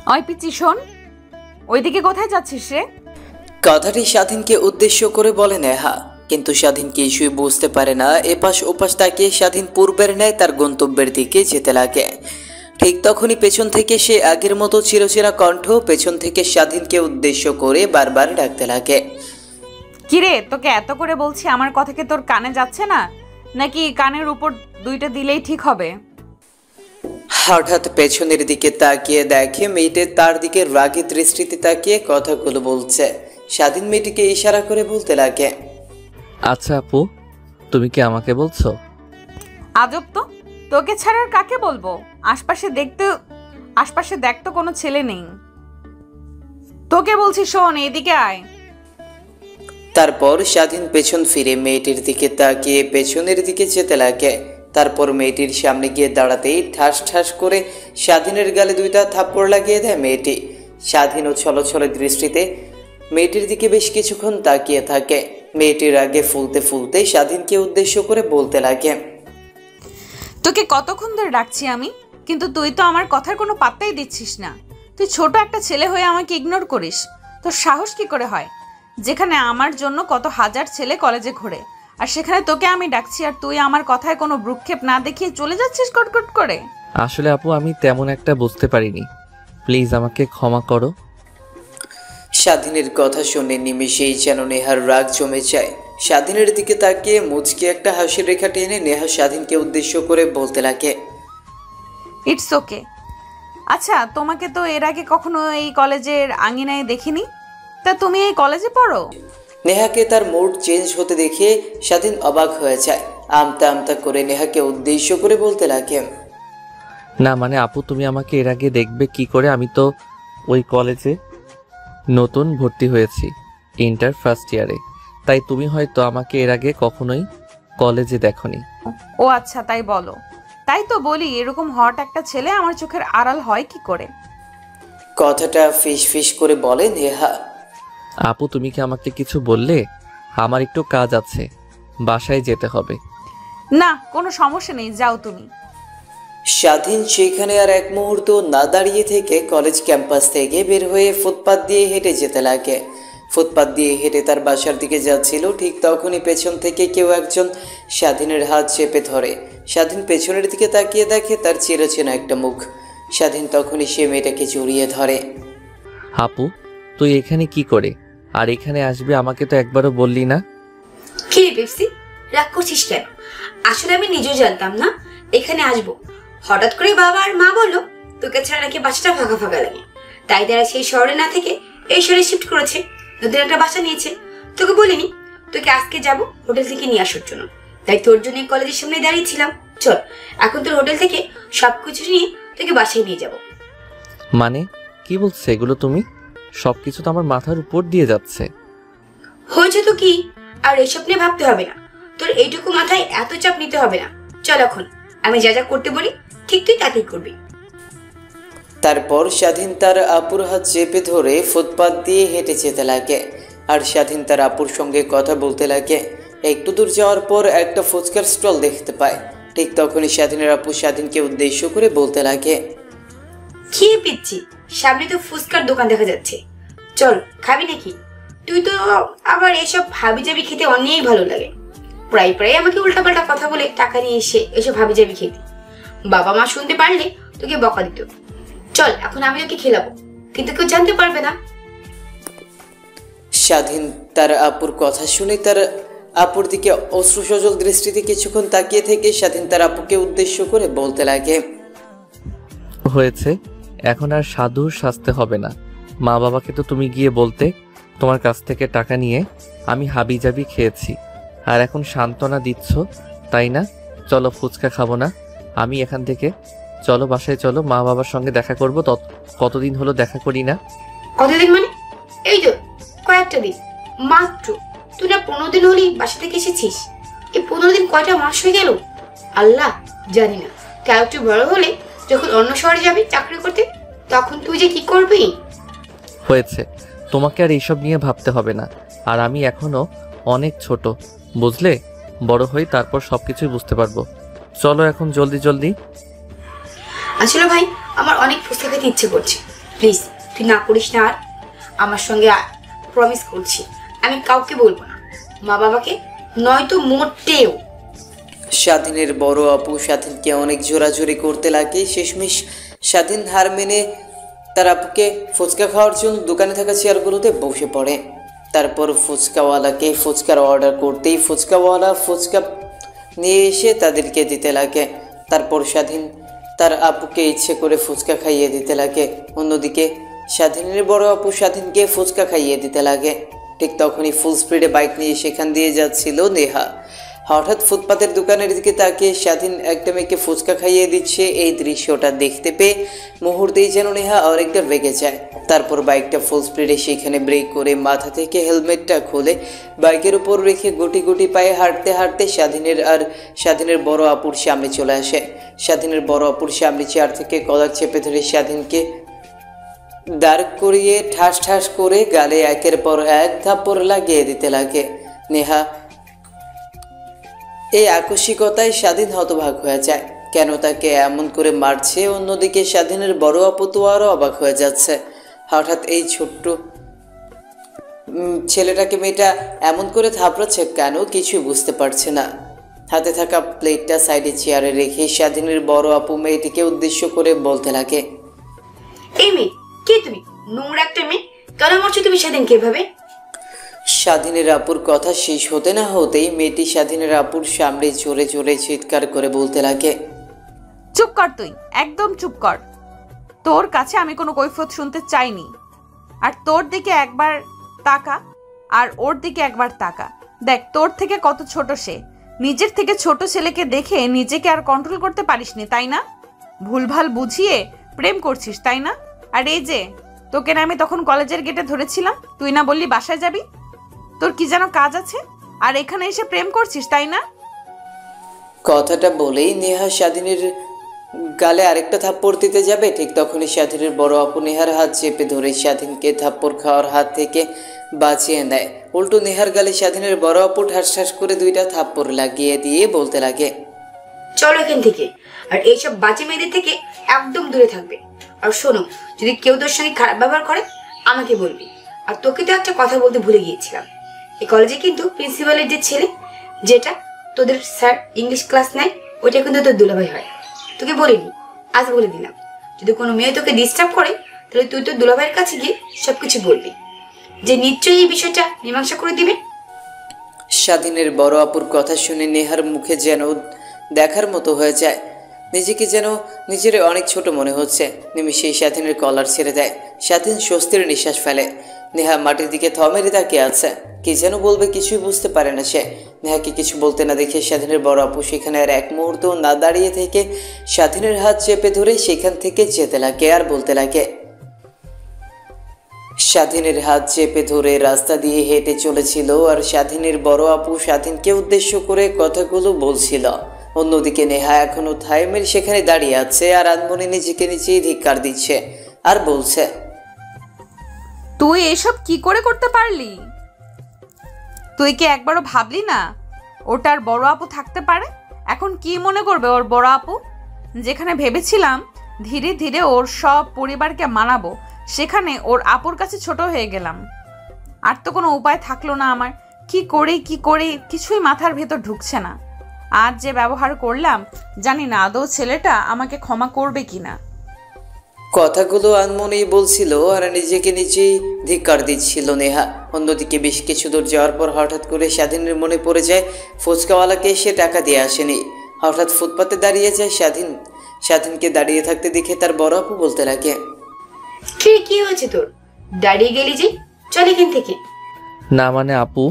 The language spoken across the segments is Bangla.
ওই পিচি শোন, ওইদিকে কোথায় যাচ্ছিস রে? কথাটি স্বাধীনকে উদ্দেশ্য করে বলে নেহা, কিন্তু স্বাধীন কিছুই বুঝতে পারে না। এপাশ ওপাশ তাকিয়ে স্বাধীন পূর্বের ন্যায় তার গন্তব্যের দিকে যেতে লাগে। ঠিক তখনই পেছন থেকে সে আগের মতো চিরচেনা কণ্ঠ পেছন থেকে স্বাধীনকে উদ্দেশ্য করে বারবার ডাকতে লাগে। কিরে, তোকে এত করে বলছি, আমার কথা কি তোর কানে যাচ্ছে না, নাকি কানের উপর দুইটা দিলেই ঠিক হবে? হঠাৎ পেছনের দিকে তাকিয়ে দেখে মেয়েটি তার দিকে রাগী দৃষ্টিতে তাকিয়ে কথাগুলো বলছে। স্বাধীন মেয়েটিকে ইশারা করে বলতে লাগে, আচ্ছা আপু, তুমি কি আমাকে বলছো? আজব তো, তোকে ছাড়া আর কাকে বলবো? আশপাশে দেখতো কোনো ছেলে নেই। তোকে বলছি শোন, এদিকে আয়। তারপর স্বাধীন পেছন ফিরে মেয়েটির দিকে তাকিয়ে পেছনের দিকে যেতে লাগে। তারপর মেয়েটির সামনে গিয়ে দাঁড়াতেই ঠাস ঠাস করে স্বাধীনের গালে দুইটা থাপ্পড় লাগিয়ে দেয় মেয়েটি। স্বাধীনও ছলছল দৃষ্টিতে মেয়েটির দিকে বেশ কিছুক্ষণ তাকিয়ে থাকে। মেয়েটির আগে ফুলতে ফুলতে স্বাধীনকে উদ্দেশ্য করে বলতে লাগে, তোকে কতক্ষণ ধরে ডাকছি আমি, কিন্তু তুই তো আমার কথার কোনো পাত্তাই দিচ্ছিস না। তুই ছোট একটা ছেলে হয়ে আমাকে ইগনোর করিস। তোর সাহস কি করে হয়? যেখানে আমার জন্য কত হাজার ছেলে কলেজে ঘোরে, আর সেখানে তোকে আমি ডাকছি আর তুই আমার কথায় কোনো ভ্রুক্ষেপ না দেখিয়ে চলে যাচ্ছিস কটকট করে। আসলে আপু, আমি তেমন একটা বুঝতে পারিনি, প্লিজ আমাকে ক্ষমা করো। স্বাধীনের কথা শুনে নিমেষেই যেন নেহার রাগ জমে যায়। স্বাধীনের দিকে তাকিয়ে মুচকি একটা হাসির রেখা টেনে নেহা স্বাধীনকে উদ্দেশ্য করে বলতে লাগে, ইটস ওকে। আচ্ছা, তোমাকে তো এর আগে কখনো এই কলেজের আঙিনায় দেখিনি, তা তুমি এই কলেজে পড়ো? নেহাকে তার মুড চেঞ্জ হতে দেখে স্বাধীন অবাক হয়ে যায়। আমতা আমতা করে নেহাকে উদ্দেশ্য করে বলতে লাগে, না মানে আপু, তুমি আমাকে এর আগে দেখবে কি করে? আমি তো ওই কলেজে নতুন ভর্তি হয়েছি, ইন্টার ফার্স্ট ইয়ারে, তাই তুমি হয়তো আমাকে এর আগে কখনোই কলেজে দেখোনি। ও আচ্ছা, তাই বলো। তাই তো বলি, এরকম হট একটা ছেলে আমার চোখের আড়াল হয় কি করে? কথাটা ফিস ফিস করে বলে নেহা। আপু, তুমি কি আমাকে কিছু বললে? আমার একটু কাজ আছে, বাসায় যেতে হবে। না, কোনো সমস্যা নেই, যাও তুমি। স্বাধীন সেখানে আর এক মুহূর্ত না দাঁড়িয়ে থেকে কলেজ ক্যাম্পাস থেকে বের হয়ে ফুটপাত দিয়ে হেঁটে যেতে লাগে। ফুটপাত দিয়ে হেঁটে তার বাসার দিকে যাচ্ছিল, ঠিক তখনই পেছন থেকে কেউ একজন স্বাধীনের হাত চেপে ধরে। স্বাধীন পেছনের দিকে তাকিয়ে দেখে তার চিরচেনা একটা মুখ। স্বাধীন তখনই সে মেয়েটাকে জড়িয়ে ধরে। আপু, তুই এখানে কি করে? আর এখানে আসবে আমাকে তো একবারও বললি না। কি রে পেপসি, রাগ করছিস কেন? আসলে আমি নিজেও জানতাম না এখানে আসবো। হঠাৎ করে বাবা আর মা বললো তোকে ছাড়া নাকি বাসাটা ফাঁকা ফাঁকা লাগে, তাই তারা সেই শহরে না থেকে এই শহরে শিফট করেছে, নতুন একটা বাসা নিয়েছে। তোকে বলিনি তোকে আজকে যাবো হোটেল থেকে নিয়ে আসার জন্য, তাই তোর জন্য কলেজের সামনে দাঁড়িয়েছিলাম। চল, এখন তোর হোটেল থেকে সবকিছু নিয়ে তোকে বাসায় নিয়ে যাবো। মানে কি বলছো এগুলো তুমি? সবকিছু তো আমার মাথার উপর দিয়ে যাচ্ছে। হয়েছে তো কি, আর এসব নিয়ে ভাবতে হবে না। তোর এইটুকু মাথায় এত চাপ নিতে হবে না। চল, এখন আমি যা যা করতে বলি ঠিক তুই তাতেই করবি। তারপর স্বাধীন তার আপুর হাত চেপে ধরে ফুটপাত দিয়ে হেঁটে যেতে লাগে, আর স্বাধীন তার আপুর সঙ্গে কথা বলতে লাগে। একটু দূর যাওয়ার পর একটা ফুচকার স্টল দেখতে পায়। ঠিক তখনই স্বাধীনের আপু স্বাধীনকে উদ্দেশ্য করে বলতে লাগে, খেয়ে পিচ্ছি, সামনে তো ফুচকার দোকান দেখা যাচ্ছে, চল খাবি নাকি? তুই তো আবার এসব হাবিজাবি খেতে অনেক ভালো লাগে। প্রায় প্রায় আমাকে উল্টাপাল্টা কথা বলে টাকা নিয়ে এসে এসব হাবিজাবি খেতে, বাবা মা শুনতে পারলে তোকে বকা দিত। চল, এখন আমি ওকে খেলাবো, কিন্তু কেউ জানতে পারবে না। স্বাধীন তার আপুর কথা শুনে তার আপুর দিকে অশ্রু সজল দৃষ্টিতে কিছুক্ষণ তাকিয়ে থেকে স্বাধীন তার আপুকে উদ্দেশ্য করে বলতে লাগে, হয়েছে, এখন আর সাধুর সাজতে হবে না। মা বাবাকে তো তুমি গিয়ে বলতে তোমার কাছ থেকে টাকা নিয়ে আমি হাবিজাবি খেয়েছি, আর এখন সান্ত্বনা দিচ্ছ, তাই না? চলো, ফুচকা খাবো না আমি এখান থেকে, চলো বাসায় চলো, মা বাবার সঙ্গে দেখা করবো। কতদিন হলো দেখা করি না। কতদিন মানে? এই তো কয়েকটা দিন মাত্র। তুই না 15 দিন হলি বাসা থেকে এসেছিস। এই 15 দিন কয়টা মাস হয়ে গেল আল্লাহ জানি না। কেউ একটু বড় হলে যখন অন্য শহরে যাবি চাকরি করতে, তখন তুই যে কি করবি। হয়েছে, তোমাকে আর এইসব নিয়ে ভাবতে হবে না। আর আমি এখনো অনেক ছোট, বুঝলে? বড় হই, তারপর সবকিছুই বুঝতে পারবো। চলো এখন জলদি জলদি। আসলে ভাই, আমার অনেক ফুচকা খেতে ইচ্ছে করছে, প্লিজ তুই না করিস না আর। আমার সঙ্গে প্রমিস করছি আমি কাউকে বলবো না, মা বাবাকে নয়তো মোটেও। স্বাধীনের বড় আপু স্বাধীনকে অনেক জোরাজোরি করতে লাগে। শেষমেশ স্বাধীন হার মেনে তার আপুকে ফুচকা খাওয়ার জন্য দোকানে থাকা চেয়ারগুলোতে বসে পড়ে। তারপর ফুচকাওয়ালাকে ফুচকার অর্ডার করতেই ফুচকাওয়ালা ফুচকা নিয়ে এসে তাদেরকে দিতে লাগে। তারপর স্বাধীন তার আপুকে ইচ্ছে করে ফুচকা খাইয়ে দিতে লাগে। অন্যদিকে স্বাধীনের বড় আপু স্বাধীনকে ফুচকা খাইয়ে দিতে লাগে। ঠিক তখনই ফুল স্পিডে বাইক নিয়ে সেখান দিয়ে যাচ্ছিল নেহা। হঠাৎ ফুটপাতের দোকানের দিকে তাকিয়ে স্বাধীন একটা মেয়েকে ফুচকা খাইয়ে দিচ্ছে। এই দৃশ্যটা দেখতে পেয়ে মুহূর্তেই যেন নেহা অনেকটা রেগে যায়। তারপর বাইকটা ফুল স্পিডে সেখানে ব্রেক করে মাথা থেকে হেলমেটটা খুলে বাইকের উপর রেখে গুটি গুটি পায়ে হাঁটতে হাঁটতে স্বাধীনের বড় আপুর সামনে চলে আসে। স্বাধীনের বড় আপুর সামনে চেয়ার থেকে কলার চেপে ধরে স্বাধীনকে দাঁড় করিয়ে ঠাস ঠাস করে গালে একের পর এক থাপ্পড় লাগিয়ে দিতে লাগে। নেহা এই আকস্মিকতায় স্বাধীন হতবাক হয়ে যায়, কেন তাকে এমন করে মারছে। অন্যদিকে স্বাধীনের বড় আপু তো আরও অবাক হয়ে যাচ্ছে। হঠাৎ এই ছোট্ট ছেলেটাকে মেয়েটা এমন করে থাপড়াচ্ছে কেন, কিছু বুঝতে পারছে না। হাতে থাকা প্লেটটা সাইডে চেয়ারে রেখে স্বাধীনের বড় আপু মেয়েটিকে উদ্দেশ্য করে বলতে লাগে, এই মেয়ে কে তুমি? নোংরা একটা মেয়ে, কেন মারছো তুমি স্বাধীনকে এভাবে? স্বাধীনের আপুর কথা শেষ হতে না হতেই মেয়েটি স্বাধীনের আপুর সামনে জোরে জোরে চিৎকার করে বলতে লাগে, চুপ কর তুই, একদম চুপ কর। তোর কাছে আমি কোনো কৈফিয়ত শুনতে চাইনি। আর তোর দিকে একবার তাকা আর ওর দিকে একবার তাকা, দেখ তোর থেকে কত ছোট সে। নিজের থেকে ছোট ছেলেকে দেখে নিজেকে আর কন্ট্রোল করতে পারিসনি তাই না? ভুলভাল বুঝিয়ে প্রেম করছিস তাই না? আর এই যে তোকে না আমি তখন কলেজের গেটে ধরেছিলাম, তুই না বললি বাসায় যাবি, তোর কি যেন কাজ আছে, আর এখানে এসে প্রেম করছিস তাই না? কথাটা বলেই নেহা স্বাধীনের গালে আরেকটা থাপ্পড় দিতে যাবে। ঠিক তখনই স্বাধীনের বড় আপু নেহার হাত চেপে ধরে স্বাধীনকে থাপ্পড় খাওয়ার হাত থেকে বাঁচিয়ে নেয়। উল্টো নেহার গালে স্বাধীনের বড় আপু ঠাস ঠাস করে দুইটা থাপ্পড় লাগিয়ে দিয়ে বলতে লাগে, চলো এখান থেকে, আর এইসব বাজে মেয়েদের থেকে একদম দূরে থাকবে। আর শোনো, যদি কেউ তোর সঙ্গে খারাপ ব্যবহার করে আমাকে বলবি। আর তোকে তো একটা কথা বলতে ভুলে গিয়েছিলাম, এই কলেজে কিন্তু প্রিন্সিপালের যে ছেলে, যেটা তোদের স্যার ইংলিশ ক্লাস নেয়, ওইটা কিন্তু তোর দুলাভাই হয়। তোকে বলিনি, আজ বলে দিলাম, যদি কোনো মেয়ে তোকে ডিস্টার্ব করে তাহলে তুই তোর দুলাভাইয়ের কাছে গিয়ে সবকিছু বলবি, যে নিশ্চয়ই এই বিষয়টা মীমাংসা করে দিবে। স্বাধীনের বড় আপুর কথা শুনে নেহার মুখে যেন দেখার মতো হয়ে যায়। নিজেকে যেন নিজের অনেক ছোট মনে হচ্ছে। নিমিষেই স্বাধীনের কলার ছেড়ে দেয়। স্বাধীন স্বস্তির নিঃশ্বাস ফেলে। নেহা মাটির দিকে থ মেরে তাকিয়ে আছে, কি যেন বলবে কিছুই বুঝতে পারে না সে। নেহাকে কিছু বলতে না দেখে স্বাধীনের বড় আপু সেখানে আর এক মুহূর্ত না দাঁড়িয়ে থেকে স্বাধীনের হাত চেপে ধরে সেখান থেকে যেতে লাগে আর বলতে লাগে। স্বাধীনের হাত চেপে ধরে রাস্তা দিয়ে হেঁটে চলেছিল আর স্বাধীনের বড় আপু স্বাধীনকে উদ্দেশ্য করে কথাগুলো বলছিল। অন্যদিকে নেহা এখনো থাইমের সেখানে দাঁড়িয়ে আছে আর আনমনে নিজেকে নিজেই ধিক্কার দিচ্ছে আর বলছে, তুই এসব কি করে করতে পারলি? তুই কি একবারও ভাবলি না ওটার বড় আপু থাকতে পারে? এখন কি মনে করবে ওর বড় আপু? যেখানে ভেবেছিলাম ধীরে ধীরে ওর সব পরিবারকে মানাবো, সেখানে ওর আপুর কাছে ছোট হয়ে গেলাম। আর তো কোনো উপায় থাকলো না আমার। কি করি কিছুই মাথার ভেতর ঢুকছে না। আজ যে ব্যবহার করলাম, জানি না আদৌ ছেলেটা আমাকে ক্ষমা করবে কিনা। কথাগুলো আনমনেই বলছিল আর নিজেকে নিজেই ধিক্কার দিচ্ছিল নেহা। অন্যদিকে বেশ কিছু দূর যাওয়ার পর হঠাৎ করে স্বাধীনের মনে পড়ে যায় ফুচকাওয়ালাকে সে টাকা দিয়ে আসেনি। হঠাৎ ফুটপাতে দাঁড়িয়ে যায় স্বাধীনকে দাঁড়িয়ে থাকতে দেখে তার বড় আপু বলতে লাগে, কি হয়েছে তোর? দাঁড়িয়ে গেলি যে, চল এখান থেকে। না মানে আপু,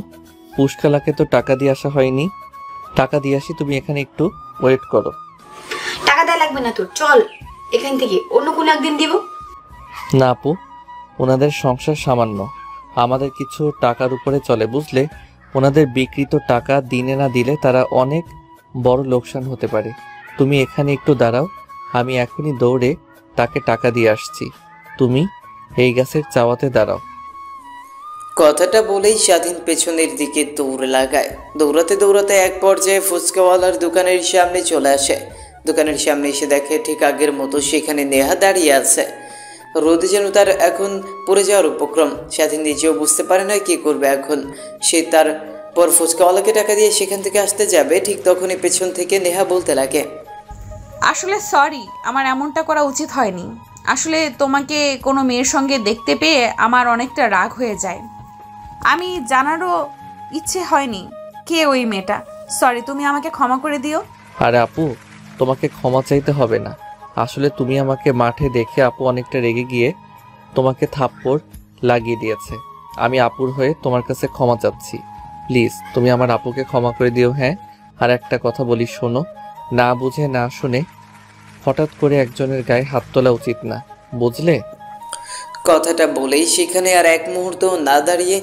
পুষ্কালাকে তো টাকা দিয়ে আসা হয়নি। টাকা দিয়ে আসি, তুমি এখানে একটু ওয়েট করো। টাকা দেওয়া লাগবে না তোর, চল এখান থেকে, অন্য কোনো একদিন দিব। না আপু, ওনাদের সংসার সামান্য, আমাদের কিছু টাকার উপরে চলে বুঝলে। ওনাদের বিকৃত টাকা দিনে না দিলে তারা অনেক বড় লোকসান হতে পারে। তুমি এখানে একটু দাঁড়াও, আমি এখনই দৌড়ে তাকে টাকা দিয়ে আসছি। তুমি এই গাছের চাওয়াতে দাঁড়াও। কথাটা বলেই স্বাধীন পেছনের দিকে দৌড় লাগায়। দৌড়াতে দৌড়াতে এক পর্যায়ে ফুচকাওয়ালার দোকানের সামনে চলে আসে। দোকানের সামনে এসে দেখে ঠিক আগের মতো সেখানে নেহা দাঁড়িয়ে আছে। রোদে যেন তার এখন পড়ে যাওয়ার উপক্রম। স্বাধীন নিজেও বুঝতে পারে না কি করবে এখন। সে তার পর ফুচকাওয়ালাকে টাকা দিয়ে সেখান থেকে আসতে যাবে, ঠিক তখনই পেছন থেকে নেহা বলতে লাগে, আসলে সরি, আমার এমনটা করা উচিত হয়নি। আসলে তোমাকে কোনো মেয়ের সঙ্গে দেখতে পেয়ে আমার অনেকটা রাগ হয়ে যায়। আমি জানারও ইচ্ছে হয়নি কে ওই মেয়েটা। সরি, তুমি আমাকে ক্ষমা করে দিও। আরে আপু, তোমাকে ক্ষমা চাইতে হবে না। আসলে তুমি আমাকে মাঠে দেখে আপু অনেকটা রেগে গিয়ে তোমাকে থাপ্পড় লাগিয়ে দিয়েছে। আমি আপুর হয়ে তোমার কাছে ক্ষমা চাচ্ছি। প্লিজ তুমি আমার আপুকে ক্ষমা করে দিও। হ্যাঁ, আর একটা কথা বলি, শোনো, না বুঝে না শুনে হঠাৎ করে একজনের গায়ে হাত তোলা উচিত না, বুঝলে? কথাটা বলেই সেখানে আর এক মুহূর্ত না দাঁড়িয়ে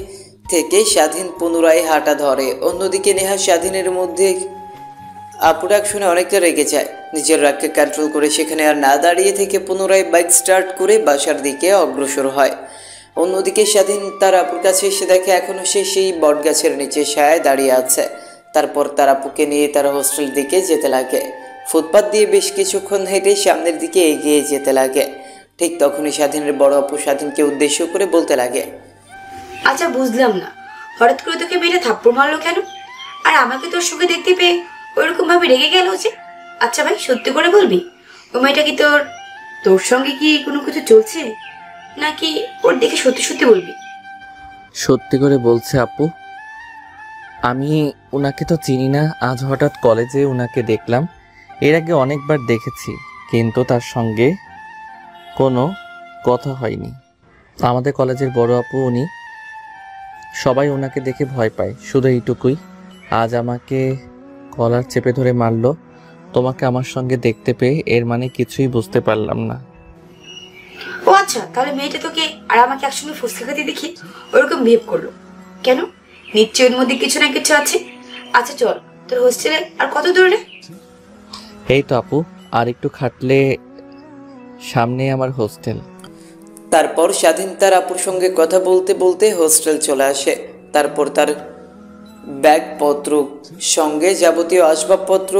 থেকে স্বাধীন পুনরায় হাঁটা ধরে। অন্যদিকে নেহা স্বাধীনের মধ্যে আপু ডাক শুনে অনেকটা রেগে যায়। নিজের রাগকে কন্ট্রোল করে সেখানে আর না দাঁড়িয়ে থেকে পুনরায় বাইক স্টার্ট করে বাসার দিকে অগ্রসর হয়। অন্যদিকে স্বাধীন তার আপুর কাছে এসে দেখে এখনও সে সেই বটগাছের নিচে ছায়ায় দাঁড়িয়ে আছে। তারপর তার আপুকে নিয়ে তার হোস্টেল দিকে যেতে লাগে। ফুটপাত দিয়ে বেশ কিছুক্ষণ হেঁটে সামনের দিকে এগিয়ে যেতে লাগে। ঠিক তখনই স্বাধীনের বড় আপু স্বাধীনকে উদ্দেশ্য করে বলতে লাগে, আচ্ছা বুঝলাম না, হঠাৎ করে তোকে মেয়েটা থাপ্পড় মারলো কেন? আর আমাকে তোর সঙ্গে দেখতে পেয়ে ওইরকম ভাবে রেগে গেল যে? আচ্ছা ভাই, সত্যি করে বলবি, ওই মেয়েটা কি তোর তোর সঙ্গে কি কোনো কিছু চলছে, নাকি ওর দেখে সত্যি সত্যি বলবি? সত্যি করে বলছে আপু, আমি উনাকে তো চিনি না, আজ হঠাৎ কলেজে উনাকে দেখলাম। এর আগে অনেকবার দেখেছি, কিন্তু তার সঙ্গে কোনো কথা হয়নি। আমাদের কলেজের বড় আপু উনি, সবাই ওনাকে দেখে ভয় পায়, শুধু এইটুকুই। আজ আমাকে কলার চেপে ধরে মারলো। তোমাকে আমার সঙ্গে দেখতে পেয়ে এর মানে কিছুই বুঝতে পারলাম না। ও আচ্ছা, তাহলে মেয়েটা তোকে আর আমাকে একসঙ্গে ফুসকা খেতে দেখি ওরকম বিহেভ করলো কেন? নিশ্চয়ই ওর মধ্যে কিছু না কিছু আছে। আচ্ছা চল, তোর হোস্টেলে আর কত দূরে? এই তো আপু, আর একটু খাটলে সামনে আমার হোস্টেল। তারপর স্বাধীন তার আপুর সঙ্গে কথা বলতে বলতে হোস্টেল চলে আসে। তারপর তার ব্যাগপত্র সঙ্গে যাবতীয় আসবাবপত্র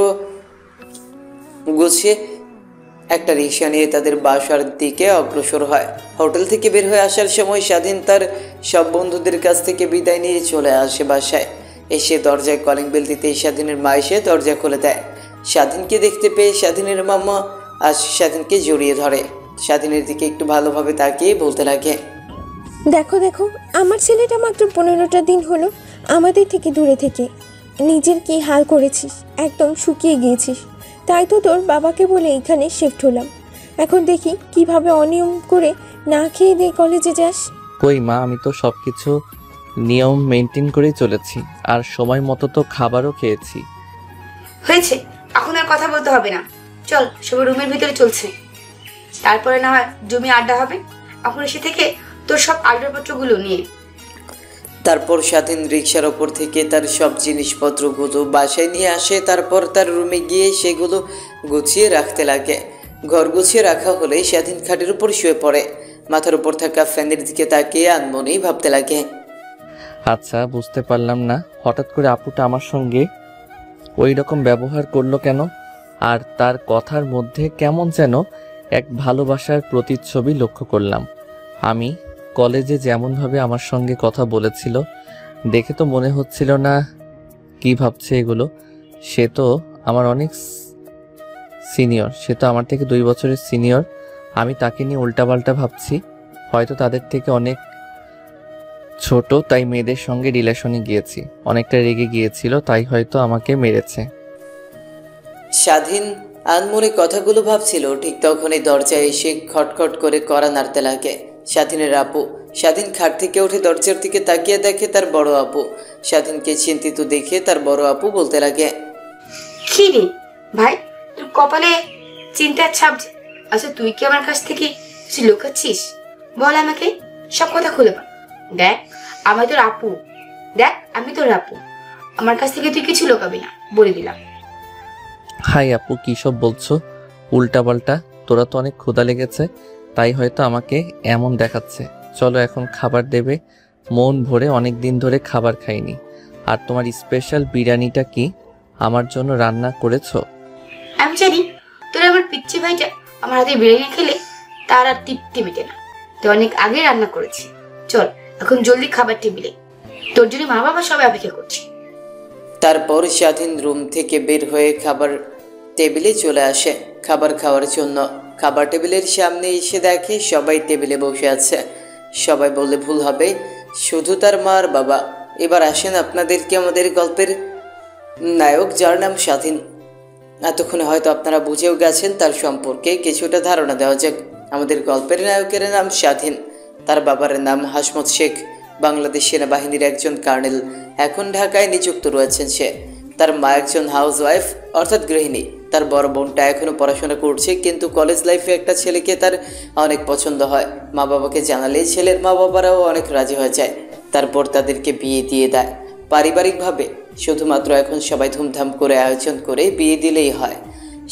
গুছিয়ে একটা রিক্সা নিয়ে তাদের বাসার দিকে অগ্রসর হয়। হোটেল থেকে বের হয়ে আসার সময় স্বাধীন তার সব বন্ধুদের কাছ থেকে বিদায় নিয়ে চলে আসে বাসায়। এসে দরজায় কলিং বেল দিতে স্বাধীনের মা এসে দরজা খুলে দেয়। স্বাধীনকে দেখতে পেয়ে স্বাধীনের মামা আজ স্বাধীনকে জড়িয়ে ধরে। স্বাধীনের দিকে একটু ভালোভাবে তাকিয়ে বলতে লাগে, দেখো দেখো, আমার ছেলেটা মাত্র 15টা দিন হলো আমাদের থেকে দূরে থেকে নিজের কি হাল করেছিস, একদম শুকিয়ে গিয়েছিস। তাই তো তোর বাবাকে বলে এখানে শিফট হলাম। এখন দেখি কিভাবে অনিয়ম করে না খেয়ে দিয়ে কলেজে যাস। কই মা, আমি তো সব কিছু নিয়ম মেনটেন করেই চলেছি, আর সময় মতো তো খাবারও খেয়েছি। হয়েছে, এখন আর কথা বলতে হবে না। চল, সবাই রুমের ভিতরে চলছে, তারপরে না হয় জমি আড্ডা হবে। এখন এসে থেকে তোর সব আসবাবপত্রগুলো নিয়ে। তারপর স্বাধীন রিক্সার ওপর থেকে তার সব জিনিসপত্রগুলো বাসায় নিয়ে আসে। তারপর তার রুমে গিয়ে সেগুলো গুছিয়ে রাখতে লাগে। ঘর গুছিয়ে রাখা হলে স্বাধীন খাটের উপর শুয়ে পড়ে। মাথার উপর থাকা ফ্যানের দিকে তাকিয়ে আনমনেই ভাবতে লাগে, আচ্ছা বুঝতে পারলাম না, হঠাৎ করে আপুটা আমার সঙ্গে ওই রকম ব্যবহার করলো কেন? আর তার কথার মধ্যে কেমন যেন এক ভালোবাসার প্রতিচ্ছবি লক্ষ্য করলাম। আমি কলেজে যেমনভাবে আমার সঙ্গে কথা বলেছিল, দেখে তো মনে হচ্ছিল না কি ভাবছে এগুলো। সে তো আমার অনেক সিনিয়র, সে তো আমার থেকে 2 বছরের সিনিয়র। আমি তাকে নিয়ে উল্টাপাল্টা ভাবছি। হয়তো তাদের থেকে অনেক ছোট, তাই মেয়েদের সঙ্গে রিলেশনে গিয়েছি, অনেকটা রেগে গিয়েছিল, তাই হয়তো আমাকে মেরেছে। স্বাধীন আনমনে কথাগুলো ভাবছিল। ঠিক তখনই দরজায় এসে খটখট করে কড়া নাড়তে লাগে স্বাধীনের আপু। স্বাধীন খাট থেকে উঠে দরজার দিকে তাকিয়ে দেখে তার বড় আপু। স্বাধীনকে চিন্তিত দেখে তার বড় আপু বলতে লাগে, কি রে ভাই, তোর কপালে চিন্তার ছাপ যে। আচ্ছা তুই কি আমার কাছ থেকে কিছু লুকাচ্ছিস? বল আমাকে, সব কথা খুলে বল। দেখ আমি তোর আপু, আমার কাছ থেকে তুই কিছু লুকাবি না, বলে দিলাম। হাই আপু, কী সব বলছো উল্টাপাল্টা? তোরা তো অনেক ক্ষুধা লেগেছে, তাই হয়তো আমাকে এমন দেখাচ্ছে। চলো এখন খাবার দেবে, মন ভরে অনেক দিন ধরে খাবার খাইনি। আর তোমার স্পেশাল বিরিয়ানিটা কি আমার জন্য রান্না করেছো? আমি জানি তোর আমার পিচ্ছি ভাইটা আমার হাতে বিরিয়ানি খেলে তা তার আর তৃপ্তি মেটে না। তুই অনেক আগে রান্না করেছি, চল এখন জলদি খাবার টেবিলে, তোর জন্য মা বাবা সবাই অপেক্ষা করছে। তারপর স্বাধীন রুম থেকে বের হয়ে খাবার টেবিলে চলে আসে খাবার খাওয়ার জন্য। খাবার টেবিলের সামনে এসে দেখে সবাই টেবিলে বসে আছে। সবাই বললে ভুল হবে, শুধু তার মা আর বাবা। এবার আসেন আপনাদেরকে আমাদের গল্পের নায়ক, যার নাম স্বাধীন। এতক্ষণে হয়তো আপনারা বুঝেও গেছেন, তার সম্পর্কে কিছুটা ধারণা দেওয়া যাক। আমাদের গল্পের নায়কের নাম স্বাধীন। তার বাবার নাম হাসমত শেখ, বাংলাদেশ সেনাবাহিনীর একজন কর্নেল। এখন ঢাকায় নিযুক্ত রয়েছেন সে। তার মা একজন হাউসওয়াইফ অর্থাৎ গৃহিণী। তার বড় বোনটা এখনও পড়াশোনা করছে, কিন্তু কলেজ লাইফে একটা ছেলেকে তার অনেক পছন্দ হয়। মা বাবাকে জানালে ছেলের মা বাবারাও অনেক রাজি হয়ে যায়। তারপর তাদেরকে বিয়ে দিয়ে দেয় পারিবারিকভাবে। শুধুমাত্র এখন সবাই ধুমধাম করে আয়োজন করে বিয়ে দিলেই হয়।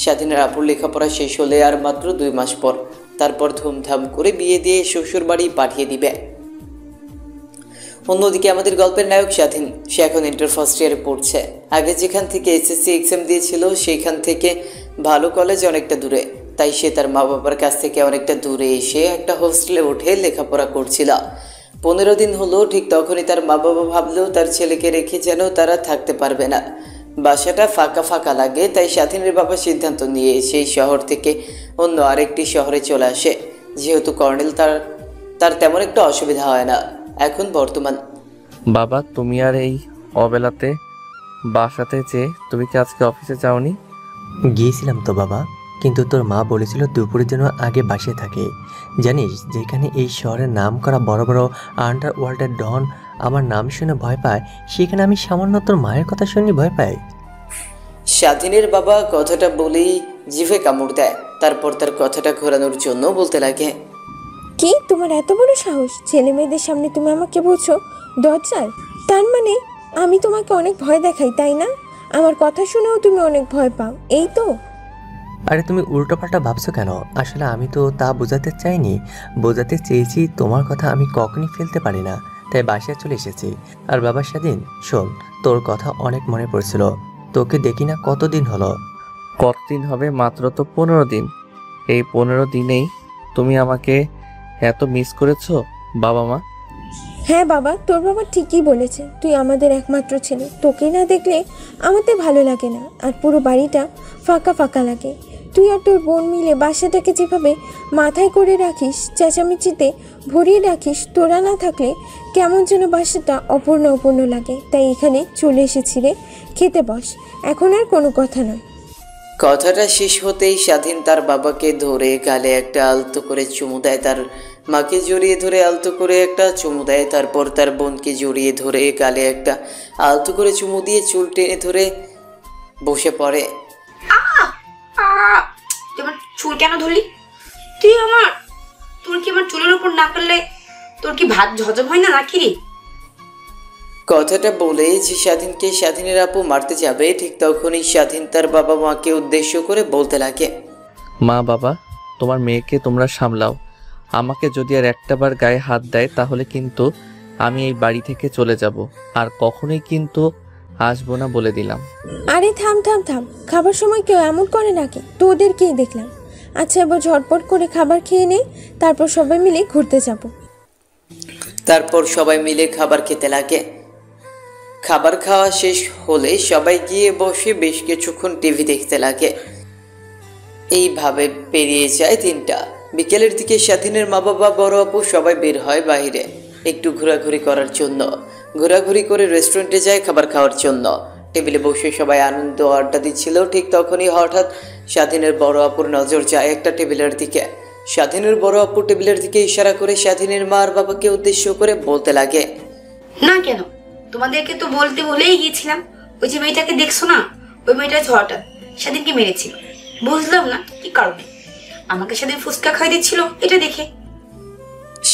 স্বাধীনের আপুর লেখাপড়া শেষ হলে আর মাত্র 2 মাস পর তারপর ধুমধাম করে বিয়ে দিয়ে শ্বশুর বাড়ি পাঠিয়ে দিবে। অন্যদিকে আমাদের গল্পের নায়ক স্বাধীন, সে এখন ইন্টার ফার্স্ট ইয়ারে পড়ছে। আগে যেখান থেকে এসএসসি এক্সাম দিয়েছিল সেইখান থেকে ভালো কলেজ অনেকটা দূরে, তাই সে তার মা বাবার কাছ থেকে অনেকটা দূরে এসে একটা হোস্টেলে উঠে লেখাপড়া করছিল। 15 দিন হলো, ঠিক তখনই তার মা বাবা ভাবলেও তার ছেলেকে রেখে যেন তারা থাকতে পারবে না। বাসাটা ফাঁকা ফাঁকা লাগে, তাই স্বাধীনের বাবা সিদ্ধান্ত নিয়ে সেই শহর থেকে অন্য আরেকটি শহরে চলে আসে। যেহেতু কর্নেল, তার তেমন একটা অসুবিধা হয় না এখন বর্তমান। বাবা, তুমি আর এই অবেলাতে বাসাতে যে তুমি কি আজকে অফিসে যাওনি? গিয়েছিলাম তো বাবা, কিন্তু তোর মা বলেছিল দুপুরের জন্য আগে বাসায় থাকে। জানিস, যেখানে এই শহরের নাম করা বড় বড় আন্ডারওয়ার্ল্ডের ডন আমার নাম শুনে ভয় পায়, সেখানে আমি সামান্য তোর মায়ের কথা শুনে ভয় পাই। স্বাধীনের বাবা কথাটা বলেই জিভে কামড় দেয়। তারপর তার কথাটা ঘোরানোর জন্য বলতে লাগে, কি তোমার এত বড় সাহস? ছেলে মেয়েদের সামনে তুমি আমাকে বলছো দরজাল? তার মানে আমি তোমাকে অনেক ভয় দেখাই, তাই না? আমার কথা শুনেও তুমি অনেক ভয় পাও, এই তো? আরে তুমি উল্টোপাল্টা ভাবছো কেন? আসলে আমি তো তা বোঝাতে চাইনি। বোঝাতে চেয়েছি তোমার কথা আমি কখনই ফেলতে পারি না, তাই বাসায় চলে এসেছি। আর বাবা স্বাধীন, শোন, তোর কথা অনেক মনে পড়ছিল। তোকে দেখি না কতদিন হলো। কতদিন হবে? মাত্র তো 15 দিন। এই 15 দিনেই তুমি আমাকে এত মিস করেছো বাবা মা? হ্যাঁ বাবা, তোর বাবা ঠিকই বলেছে, তুই আমাদের একমাত্র ছেলে। তোকে না দেখলে আমাদের ভালো লাগে না, আর পুরো বাড়িটা ফাঁকা ফাঁকা লাগে। তুই আর তোর বোন মিলে বাসাটাকে যেভাবে মাথায় করে রাখিস, চেঁচামেচিতে ভরিয়ে রাখিস, তোরা না থাকলে কেমন যেন বাসাটা অপূর্ণ অপূর্ণ লাগে। তাই এখানে চলে এসেছি রে, খেতে বস, এখন আর কোনো কথা নয়। কথাটা শেষ হতেই স্বাধীন তার বাবাকে ধরে গালে একটা আলতো করে চুমু দেয়, তার মাকে জড়িয়ে ধরে আলতো করে একটা চুমু দেয়। তারপর তার বোনকে জড়িয়ে ধরে গালে একটা আলতো করে চুমু দিয়ে চুল টেনে ধরে বসে পড়ে। তুই আমার চুল কেন ধরলি? তোর কি আমার চুলের উপর না করলে তোর কি ভাত হজম হয় না নাকি রে? কথাটা বলে যে স্বাধীনকে স্বাধীনের আপু মারতে যাবে, ঠিক তখনই স্বাধীন তার বাবা মাকে উদ্দেশ্য করে বলতে লাগে, মা বাবা, তোমার মেয়েকে তোমরা সামলাও। আমাকে যদি আর একটাবার গায়ে হাত দেয় তাহলে কিন্তু আমি এই বাড়ি থেকে চলে যাব, আর কখনোই কিন্তু আসবো না বলে দিলাম। আরে থাম থাম থাম, খাবার সময় কেউ এমন করে নাকি? তোদেরকেই দেখলাম। আচ্ছা, এবার ঝটপট করে খাবার খেয়ে নে, তারপর সবাই মিলে ঘুরতে যাব। তারপর সবাই মিলে খাবার খেতে লাগে। খাবার খাওয়া শেষ হলে সবাই গিয়ে বসে বেশ কিছুক্ষণ টিভি দেখতে লাগে। এইভাবে পেরিয়ে যায় দিনটা। বিকেলের দিকে স্বাধীনের মা বাবা, বড় আপু সবাই বের হয় বাইরে একটু ঘোরাঘুরি করার জন্য। ঘোরাঘুরি করে রেস্টুরেন্টে যায় খাবার খাওয়ার জন্য। টেবিলে বসে সবাই আনন্দ আড্ডা দিচ্ছিল, ঠিক তখনই হঠাৎ স্বাধীনের বড় আপুর নজর যায় একটা টেবিলের দিকে। স্বাধীনের বড় আপু টেবিলের দিকে ইশারা করে স্বাধীনের মা আর বাবাকে উদ্দেশ্য করে বলতে লাগে, না কেন, তোমাদেরকে তো বলতে বলেই গিয়েছিলাম, ওই যে মেয়েটাকে দেখছো না, ওই মেয়েটা হঠাৎ সেদিনকে মেরেছিল। বুঝলাম না কি কারণে, আমাকে সেদিন ফুচকা খাই দিচ্ছিল এটা দেখে।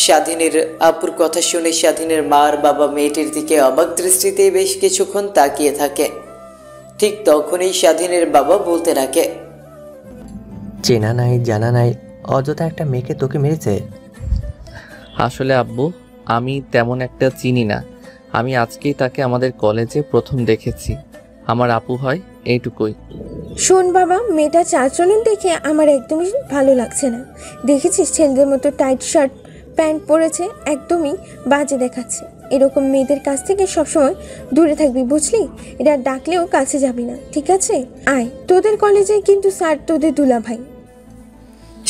স্বাধীনের আপুর কথা শুনে স্বাধীনের মা আর বাবা মেয়েটির দিকে অবাক দৃষ্টিতে বেশ কিছুক্ষণ তাকিয়ে থাকে। ঠিক তখনই স্বাধীনের বাবা বলতে থাকে, চেনা নাই জানা নাই, অযথা একটা মেয়েকে তোকে মেরেছে। আসলে আব্বু, আমি তেমন একটা চিনি না। আমি আজকেই তাকে আমাদের কলেজে প্রথম দেখেছি। আমার আপু হয়, এইটুকুই। শোন বাবা, মেয়েটা চালচলন দেখে আমার একদমই ভালো লাগছে না। দেখেছিস ছেলেদের মতো টাইট শার্ট প্যান্ট পরেছে, একদমই বাজে দেখাচ্ছে। এরকম মেয়েদের কাছ থেকে সবসময় দূরে থাকবি, বুঝলি? এরা ডাকলেও কাছে যাবি না, ঠিক আছে? আয়, তোদের কলেজে কিন্তু স্যার তোদের দুলাভাই।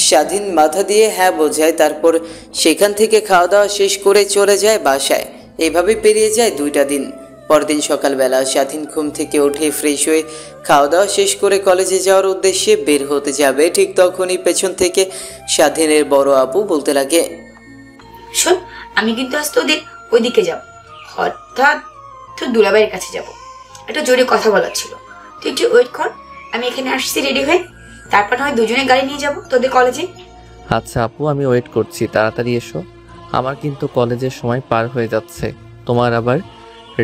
স্বাধীন মাথা দিয়ে হ্যাঁ বোঝায়, তারপর সেখান থেকে খাওয়া দাওয়া শেষ করে চলে যায় বাসায়। এভাবে পেরিয়ে যায় 2টা দিন। পরদিন সকালবেলা স্বাধীন ঘুম থেকে উঠে ফ্রেশ হয়ে খাওয়া দাওয়া শেষ করে কলেজে যাওয়ার উদ্দেশ্যে বের হতে যাবে, ঠিক তখনই পেছন থেকে স্বাধীনের বড় আপু বলতে লাগে, শোন, আমি কিন্তু আজ তোদের ওইদিকে যাব, অর্থাৎ তোর দুলাভাইয়ের কাছে যাব। একটা জোরে কথা বলার ছিল, তুই একটু ওয়েট কর, আমি এখানে আসছি রেডি হয়ে, তারপর হয় দুজনে গাড়ি নিয়ে যাব তোদের কলেজে। আচ্ছা আপু, আমি ওয়েট করছি, তাড়াতাড়ি এসো। আমার কিন্তু কলেজের সময় পার হয়ে যাচ্ছে। তোমার আবার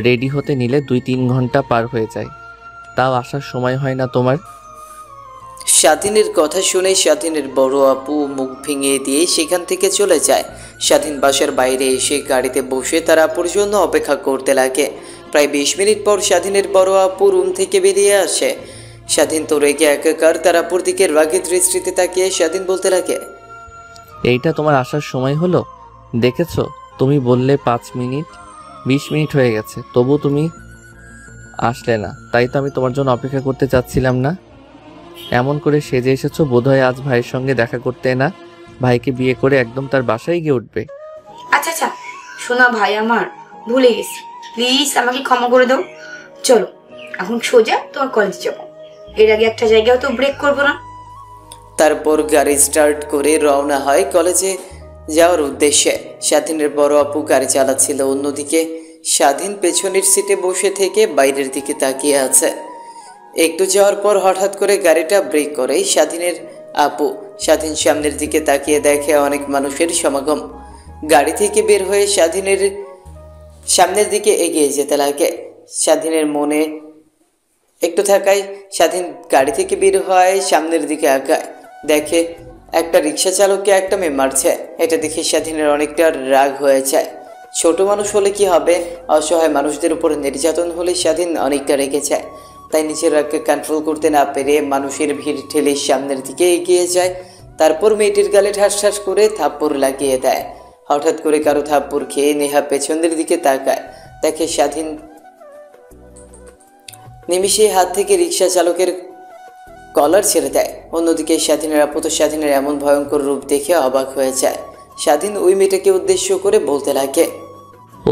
রেডি হতে নিলে 2-3 ঘন্টা পার হয়ে যায়, তাও আসার সময় হয় না তোমার। স্বাধীনের কথা শুনে স্বাধীনের বড় আপু মুখ ভেঙে দিয়ে সেখান থেকে চলে যায়। স্বাধীন বাসার বাইরে এসে গাড়িতে বসে তার আপুর জন্য অপেক্ষা করতে লাগে। প্রায় 20 মিনিট পর স্বাধীনের বড় আপু রুম থেকে বেরিয়ে আসে। স্বাধীন তো রেগে একাকার, তার আপুর দিকে রাগে দৃষ্টিতে তাকিয়ে স্বাধীন বলতে লাগে, এইটা তোমার আসার সময় হলো? দেখেছো, তুমি বললে 5 মিনিট, 20 মিনিট হয়ে গেছে, তবু তুমি আসলে না। তাই তো আমি তোমার জন্য অপেক্ষা করতে চাচ্ছিলাম না। এমন করে সেজে এসেছো বোধহয় আজ ভাইয়ের সঙ্গে দেখা করতে না, ভাইকে বিয়ে করে একদম তার বাসায় গিয়ে উঠবে। আচ্ছা আচ্ছা, শোনা ভাই, আমার ভুলে গেছি, প্লিজ আমাকে ক্ষমা করে দাও। চলো এখন সোজা তোমার কলেজে যাবো, এর আগে একটা জায়গাও তো ব্রেক করবো না। তারপর গাড়ি স্টার্ট করে রওনা হয় কলেজে যাওয়ার উদ্দেশ্যে। স্বাধীনের বড় আপু গাড়ি চালাচ্ছিল, অন্যদিকে স্বাধীন পেছনের সিটে বসে থেকে বাইরের দিকে তাকিয়ে আছে। একটু যাওয়ার পর হঠাৎ করে গাড়িটা ব্রেক করে স্বাধীনের আপু। স্বাধীন সামনের দিকে তাকিয়ে দেখে অনেক মানুষের সমাগম। গাড়ি থেকে বের হয়ে স্বাধীনের সামনের দিকে এগিয়ে যেতে লাগে। স্বাধীনের মনে একটু থাকায় স্বাধীন গাড়ি থেকে বের হয়, সামনের দিকে আগায়, দেখে একটা রিক্সা চালককে একটা মেয়ে মারছে। এটা দেখে স্বাধীনের অনেকটা রাগ হয়ে যায়। ছোট মানুষ হলে কি হবে, অসহায় মানুষদের উপর নির্যাতন হলে স্বাধীন অনেকটা রেগে যায়। তাই নিজের রাগকে কন্ট্রোল করতে না পেরে মানুষের ভিড় ঠেলে সামনের দিকে এগিয়ে যায়। তারপর মেয়েটির গালে ঠাস ঠাস করে থাপ্পড় লাগিয়ে দেয়। হঠাৎ করে কারো থাপ্পড় খেয়ে নেহা পেছনের দিকে তাকায়, দেখে স্বাধীন নিমিষে হাত থেকে রিক্সা চালকের কলার ছেড়ে দেয়। অন্যদিকে স্বাধীনের আপু তো স্বাধীনের এমন ভয়ঙ্কর রূপ দেখে অবাক হয়ে যায়। স্বাধীন ওই মেয়েটাকে উদ্দেশ্য করে বলতে লাগে,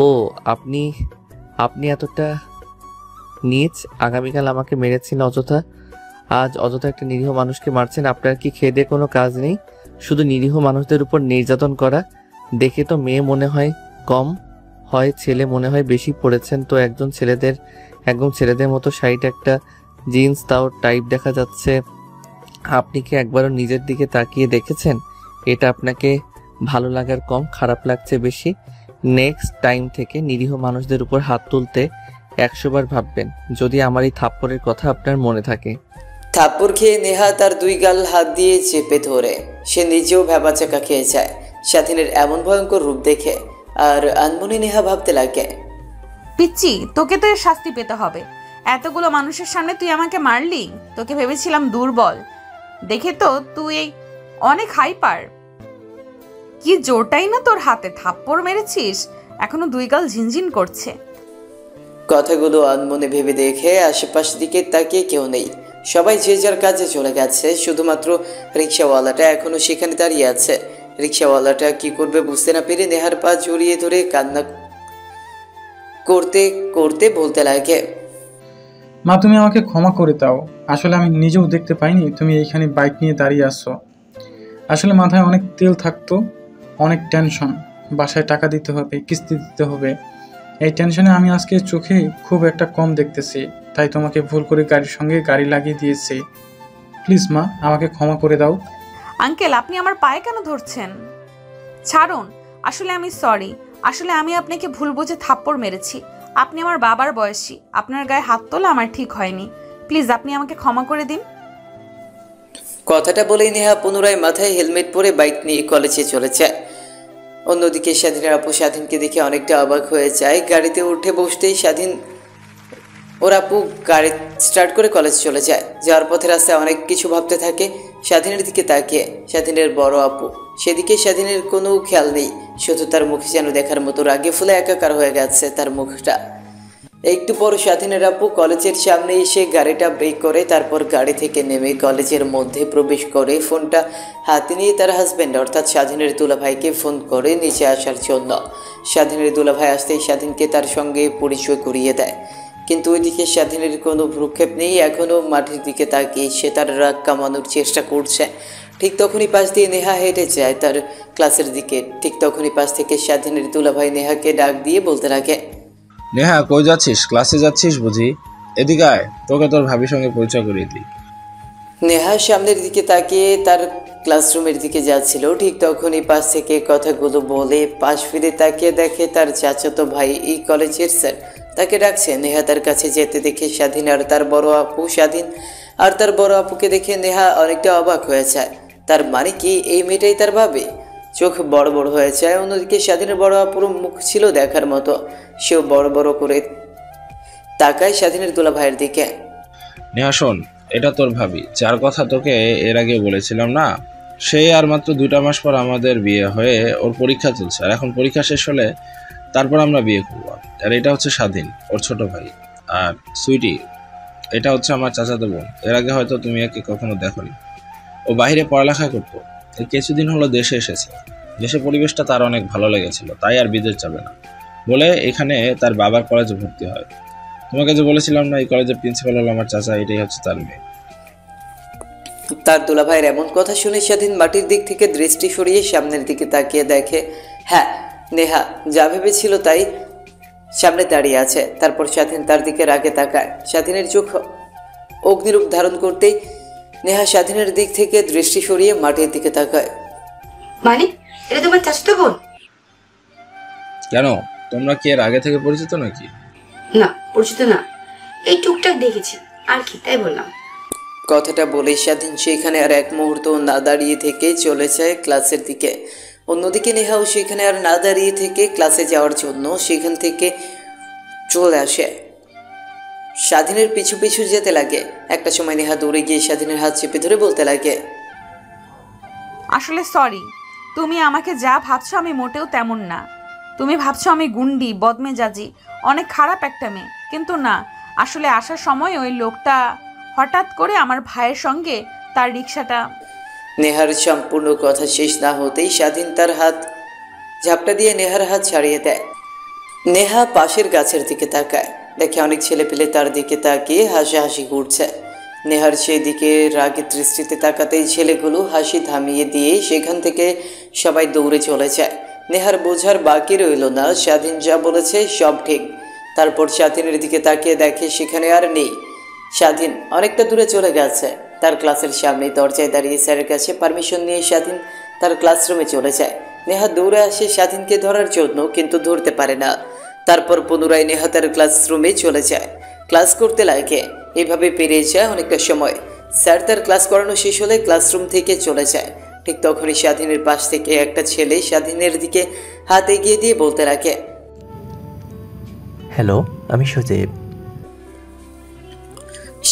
ও আপনি আপনি এতটা নীচ, আগামীকাল আমাকে মেরেছেন অযথা, আজ অযথা একটা নিরীহ মানুষকে মারছেন। আপনার কি খেয়ে দিয়ে কোনো কাজ নেই, শুধু নিরীহ মানুষদের উপর নির্যাতন করা? দেখে তো মেয়ে মনে হয় কম, হয় ছেলে মনে হয় বেশি পড়েছেন। তো একদম ছেলেদের মতো শাড়িট, একটা জিন্স, তাও টাইপ দেখা যাচ্ছে। আপনি কি একবারও নিজের দিকে তাকিয়ে দেখেছেন? এটা আপনাকে ভালো লাগার কম, খারাপ লাগছে বেশি। নেক্সট টাইম থেকে নিরীহ মানুষদের উপর হাত তুলতে 100 বার ভাববেন, যদি আমার এই থাপ্পড়ের কথা আপনার মনে থাকে। থাপ্পড় খেয়ে নেহা তার 2 গাল হাত দিয়ে চেপে ধরে। সে নিজেও ভ্যাবাচাকা খেয়ে যায় স্বাধীনের এমন ভয়ঙ্কর রূপ দেখে। আর আনমনে নেহা ভাবতে লাগে, পিচ্চি, তোকে তো এর শাস্তি পেতে হবে। এতগুলো মানুষের সামনে তুই আমাকে মারলি, তোকে ভেবেছিলাম দুর্বল, দেখে তো তুই অনেক হাইপার। কি জোরটাই না তোর হাতে, থাপ্পড় মেরেছিস, এখনো 2 গাল ঝিনঝিন করছে। কথাগুলো আনমনে ভেবে দেখে আশেপাশ দিকে তাকিয়ে কেউ নেই, সবাই যে যার কাজে চলে গেছে। শুধুমাত্র রিক্সাওয়ালাটা এখনো সেখানে দাঁড়িয়ে আছে। রিক্সাওয়ালাটা কি করবে বুঝতে না পেরে নেহার পা জড়িয়ে ধরে কান্না করতে করতে বলতে লাগে, মা, তুমি আমাকে ক্ষমা করে দাও। আসলে আমি নিজেও দেখতে পাইনি তুমি এইখানে বাইক নিয়ে দাঁড়িয়ে আসছো। আসলে মাথায় অনেক তেল থাকতো, অনেক টেনশন, বাসায় টাকা দিতে হবে, কিস্তি দিতে হবে। এই টেনশনে আমি আজকে চোখে খুব একটা কম দেখতেছি, তাই তোমাকে ভুল করে গাড়ির সঙ্গে গাড়ি লাগিয়ে দিয়েছি। প্লিজ মা, আমাকে ক্ষমা করে দাও। আঙ্কেল, আপনি আমার পায়ে কেন ধরছেন? ছাড়ুন, আসলে আমি সরি। আসলে আমি আপনাকে ভুল বুঝে থাপ্পড় মেরেছি। আপনি আমার বাবার বয়সী, আপনার গায়ে হাত তোলা আমার ঠিক হয়নি। প্লিজ আপনি আমাকে ক্ষমা করে দিন। কথাটা বলেই নেহা পুনরায় মাথায় হেলমেট পরে বাইক নিয়ে কলেজে চলে যায়। অন্যদিকে স্বাধীনের আপু স্বাধীনকে দেখে অনেকটা অবাক হয়ে যায়। গাড়িতে উঠে বসতেই স্বাধীন ওর আপু গাড়ি স্টার্ট করে কলেজ চলে যায়। যাওয়ার পথে রাস্তায় অনেক কিছু ভাবতে থাকে। স্বাধীনের দিকে তাকিয়ে স্বাধীনের বড় আপু, সেদিকে স্বাধীনের কোনো খেয়াল নেই। শুধু তার মুখে যেন দেখার মতো রাগে ফুলে একাকার হয়ে গেছে তার মুখটা। একটু পর স্বাধীনের আপু কলেজের সামনে এসে গাড়িটা ব্রেক করে, তারপর গাড়ি থেকে নেমে কলেজের মধ্যে প্রবেশ করে ফোনটা হাতে নিয়ে তার হাজব্যান্ড অর্থাৎ স্বাধীনের দুলাভাইকে ফোন করে নিচে আসার জন্য। স্বাধীনের দুলাভাই আসতেই স্বাধীনকে তার সঙ্গে পরিচয় করিয়ে দেয়, কিন্তু ওইদিকে স্বাধীনের কোনো ভ্রুক্ষেপ নেই। এখনও মাটির দিকে তাকিয়ে সে তার রাগ কামানোর চেষ্টা করছে। ঠিক তখনই পাশ দিয়ে নেহা হেঁটে যায় তার ক্লাসের দিকে। ঠিক তখনই পাশ থেকে স্বাধীনের দুলাভাই নেহাকে ডাক দিয়ে বলতে লাগে, নেহা কই যাচ্ছিস? ক্লাসে যাচ্ছিস বুঝি? এদিকে আয়, তোকে তোর ভাবির সঙ্গে পরিচয় করিয়ে দিই। নেহা সামনের দিকে তাকিয়ে তার ক্লাসরুমের দিকে যাচ্ছিল। ঠিক তখনই পাশ থেকে কথাগুলো বলে পাশ ফিরে তাকিয়ে দেখে তার চাচাতো ভাই এই কলেজের স্যার তাকে ডাকছে। নেহা তার কাছে যেতে দেখে স্বাধীন আর তার বড় আপু স্বাধীন আর তার বড় আপুকে দেখে নেহা অনেকটা অবাক হয়ে যায়। তার মানে কি এই মেয়েটাই তার ভাবে? চোখ বড় বড় হয়ে যায়। অন্যদিকে স্বাধীনের বড় আপুর মুখ ছিল দেখার মতো। সেও বড় বড় করে তাকায় স্বাধীনের দুলা ভাইয়ের দিকে। নেহা শোন, এটা তোর ভাবি, যার কথা তোকে এর আগে বলেছিলাম না, সেই আর মাত্র 2টা মাস পর আমাদের বিয়ে হয়ে ওর পরীক্ষা চলছে। আর এখন পরীক্ষা শেষ হলে তারপর আমরা বিয়ে করবো। আর এটা হচ্ছে স্বাধীন, ওর ছোট ভাই। আর সুইটি, এটা হচ্ছে আমার চাচাতো বোন। এর আগে হয়তো তুমি একে কখনো দেখোনি। ও বাইরে পড়ালেখা করতো, এই কিছুদিন হলো দেশে এসেছে। দেশের পরিবেশটা তার অনেক ভালো লেগেছিল, তাই আর বিদেশ যাবে না বলে এখানে তার বাবার কলেজে ভর্তি হয়। তোমাকে যে বলেছিলাম না এই কলেজের প্রিন্সিপাল হলো আমার চাচা, এটাই হচ্ছে তার মেয়ে। তার দুলাভাইয়ের এমন কথা শুনে স্বাধীন মাটির দিক থেকে দৃষ্টি সরিয়ে সামনের দিকে তাকিয়ে দেখে, হ্যাঁ, নেহা যা ভেবেছিল তাই সামনে দাঁড়িয়ে আছে। তারপর স্বাধীন তার দিকে রাগে তাকায়। স্বাধীনের চোখ অগ্নিরূপ ধারণ করতেই নেহা স্বাধীনের দিক থেকে দৃষ্টি সরিয়ে মাটির দিকে তাকায়। মানে এটা তোমার চাচাতো বোন? কেন, তোমরা কি এর আগে থেকে পরিচিত নাকি? না, পরিচিত না, এই টুকটাক দেখেছি আর কি, তাই বললাম। কথাটা বলে স্বাধীন সেখানে আর এক মুহূর্ত না দাঁড়িয়ে থেকে চলে যায় ক্লাসের দিকে। অন্যদিকে নেহাও সেখানে আর না দাঁড়িয়ে থেকে ক্লাসে যাওয়ার জন্য সেখান থেকে চলে আসে। স্বাধীনের পিছু পিছু যেতে লাগে। একটা সময় নেহা দৌড়ে গিয়ে স্বাধীনের হাত চেপে ধরে বলতে লাগে, আসলে সরি, তুমি আমাকে যা ভাবছো আমি মোটেও তেমন না। তুমি ভাবছো আমি গুন্ডি, বদমেজাজি, অনেক খারাপ একটা মেয়ে, কিন্তু না। আসলে আসার সময় ওই লোকটা হঠাৎ করে আমার ভাইয়ের সঙ্গে তার রিক্সাটা। নেহার সম্পূর্ণ কথা শেষ না হতেই স্বাধীন তার হাত ঝাপটা দিয়ে নেহার হাত ছাড়িয়ে দেয়। নেহা পাশের গাছের দিকে তাকায়, দেখে অনেক ছেলে পেলে তার দিকে তাকিয়ে হাসাহাসি করছে। নেহার সেই দিকে রাগের দৃষ্টিতে তাকাতেই ছেলেগুলো হাসি থামিয়ে দিয়ে সেখান থেকে সবাই দৌড়ে চলে যায়। নেহার বোঝার বাকি রইল না স্বাধীন যা বলেছে সব ঠিক। তারপর স্বাধীনের দিকে তাকিয়ে দেখে সেখানে আর নেই। স্বাধীন অনেকটা দূরে চলে গেছে। তার ক্লাসের সামনে দরজায় দাঁড়িয়ে স্যারের কাছে পারমিশন নিয়ে স্বাধীন তার ক্লাসরুমে চলে যায়। নেহা দৌড়ে আসে স্বাধীনকে ধরার জন্য, কিন্তু ধরতে পারে না। তারপর পুনরায় নেহা তার ক্লাসরুমে চলে যায়, ক্লাস করতে লাগে। এভাবে পেরিয়ে যায় অনেকটা সময়। স্যার তার ক্লাস করানো শেষ হলে ক্লাসরুম থেকে চলে যায়। ঠিক তখনই স্বাধীনের পাশ থেকে একটা ছেলে স্বাধীনের দিকে হাত এগিয়ে দিয়ে বলতে লাগে, হ্যালো, আমি সজীব।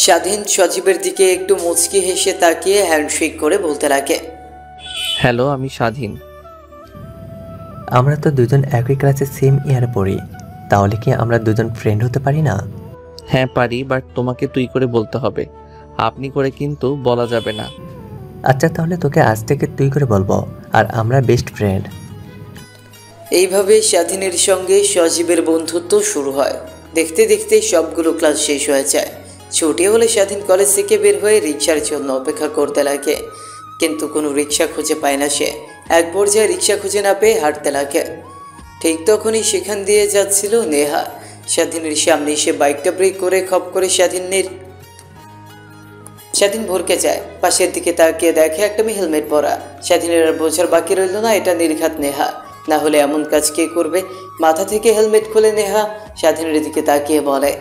স্বাধীন সজীবের দিকে একটু মুচকি হেসে তাকিয়ে হ্যান্ডশেক করে বলতে লাগে, হ্যালো, আমি স্বাধীন। আমরা তো দুজন একই ক্লাসে সেম ইয়ারে পড়ি, তাহলে কি আমরা দুজন ফ্রেন্ড হতে পারি না? হ্যাঁ পারি, বাট তোমাকে তুই করে বলতে হবে, আপনি করে কিন্তু বলা যাবে না। আচ্ছা, তাহলে তোকে আজ থেকে তুই করে বলবো, আর আমরা বেস্ট ফ্রেন্ড। এইভাবে স্বাধীনের সঙ্গে সজীবের বন্ধুত্ব শুরু হয়। দেখতে দেখতে সবগুলো ক্লাস শেষ হয়ে যায়। ছুটি হলে স্বাধীন কলেজ থেকে বের হয়ে রিক্সার জন্য অপেক্ষা করতে লাগে, কিন্তু কোনো রিক্সা খুঁজে পায় না সে। এক পর্যায়ে রিক্সা খুঁজে না পেয়ে হাঁটতে লাগে। ঠিক তখনই সেখান দিয়ে যাচ্ছিল নেহা। স্বাধীনের সামনে এসে বাইকটা ব্রেক করে খপ করে স্বাধীন ভরকে যায়। পাশের দিকে তাকিয়ে দেখে একটা মেয়ে হেলমেট পরা। স্বাধীনের আর বোঝার বাকি রইল না এটা নির্ঘাত নেহা, না হলে এমন কাজ কে করবে। মাথা থেকে হেলমেট খুলে নেহা স্বাধীনের দিকে তাকিয়ে বলে,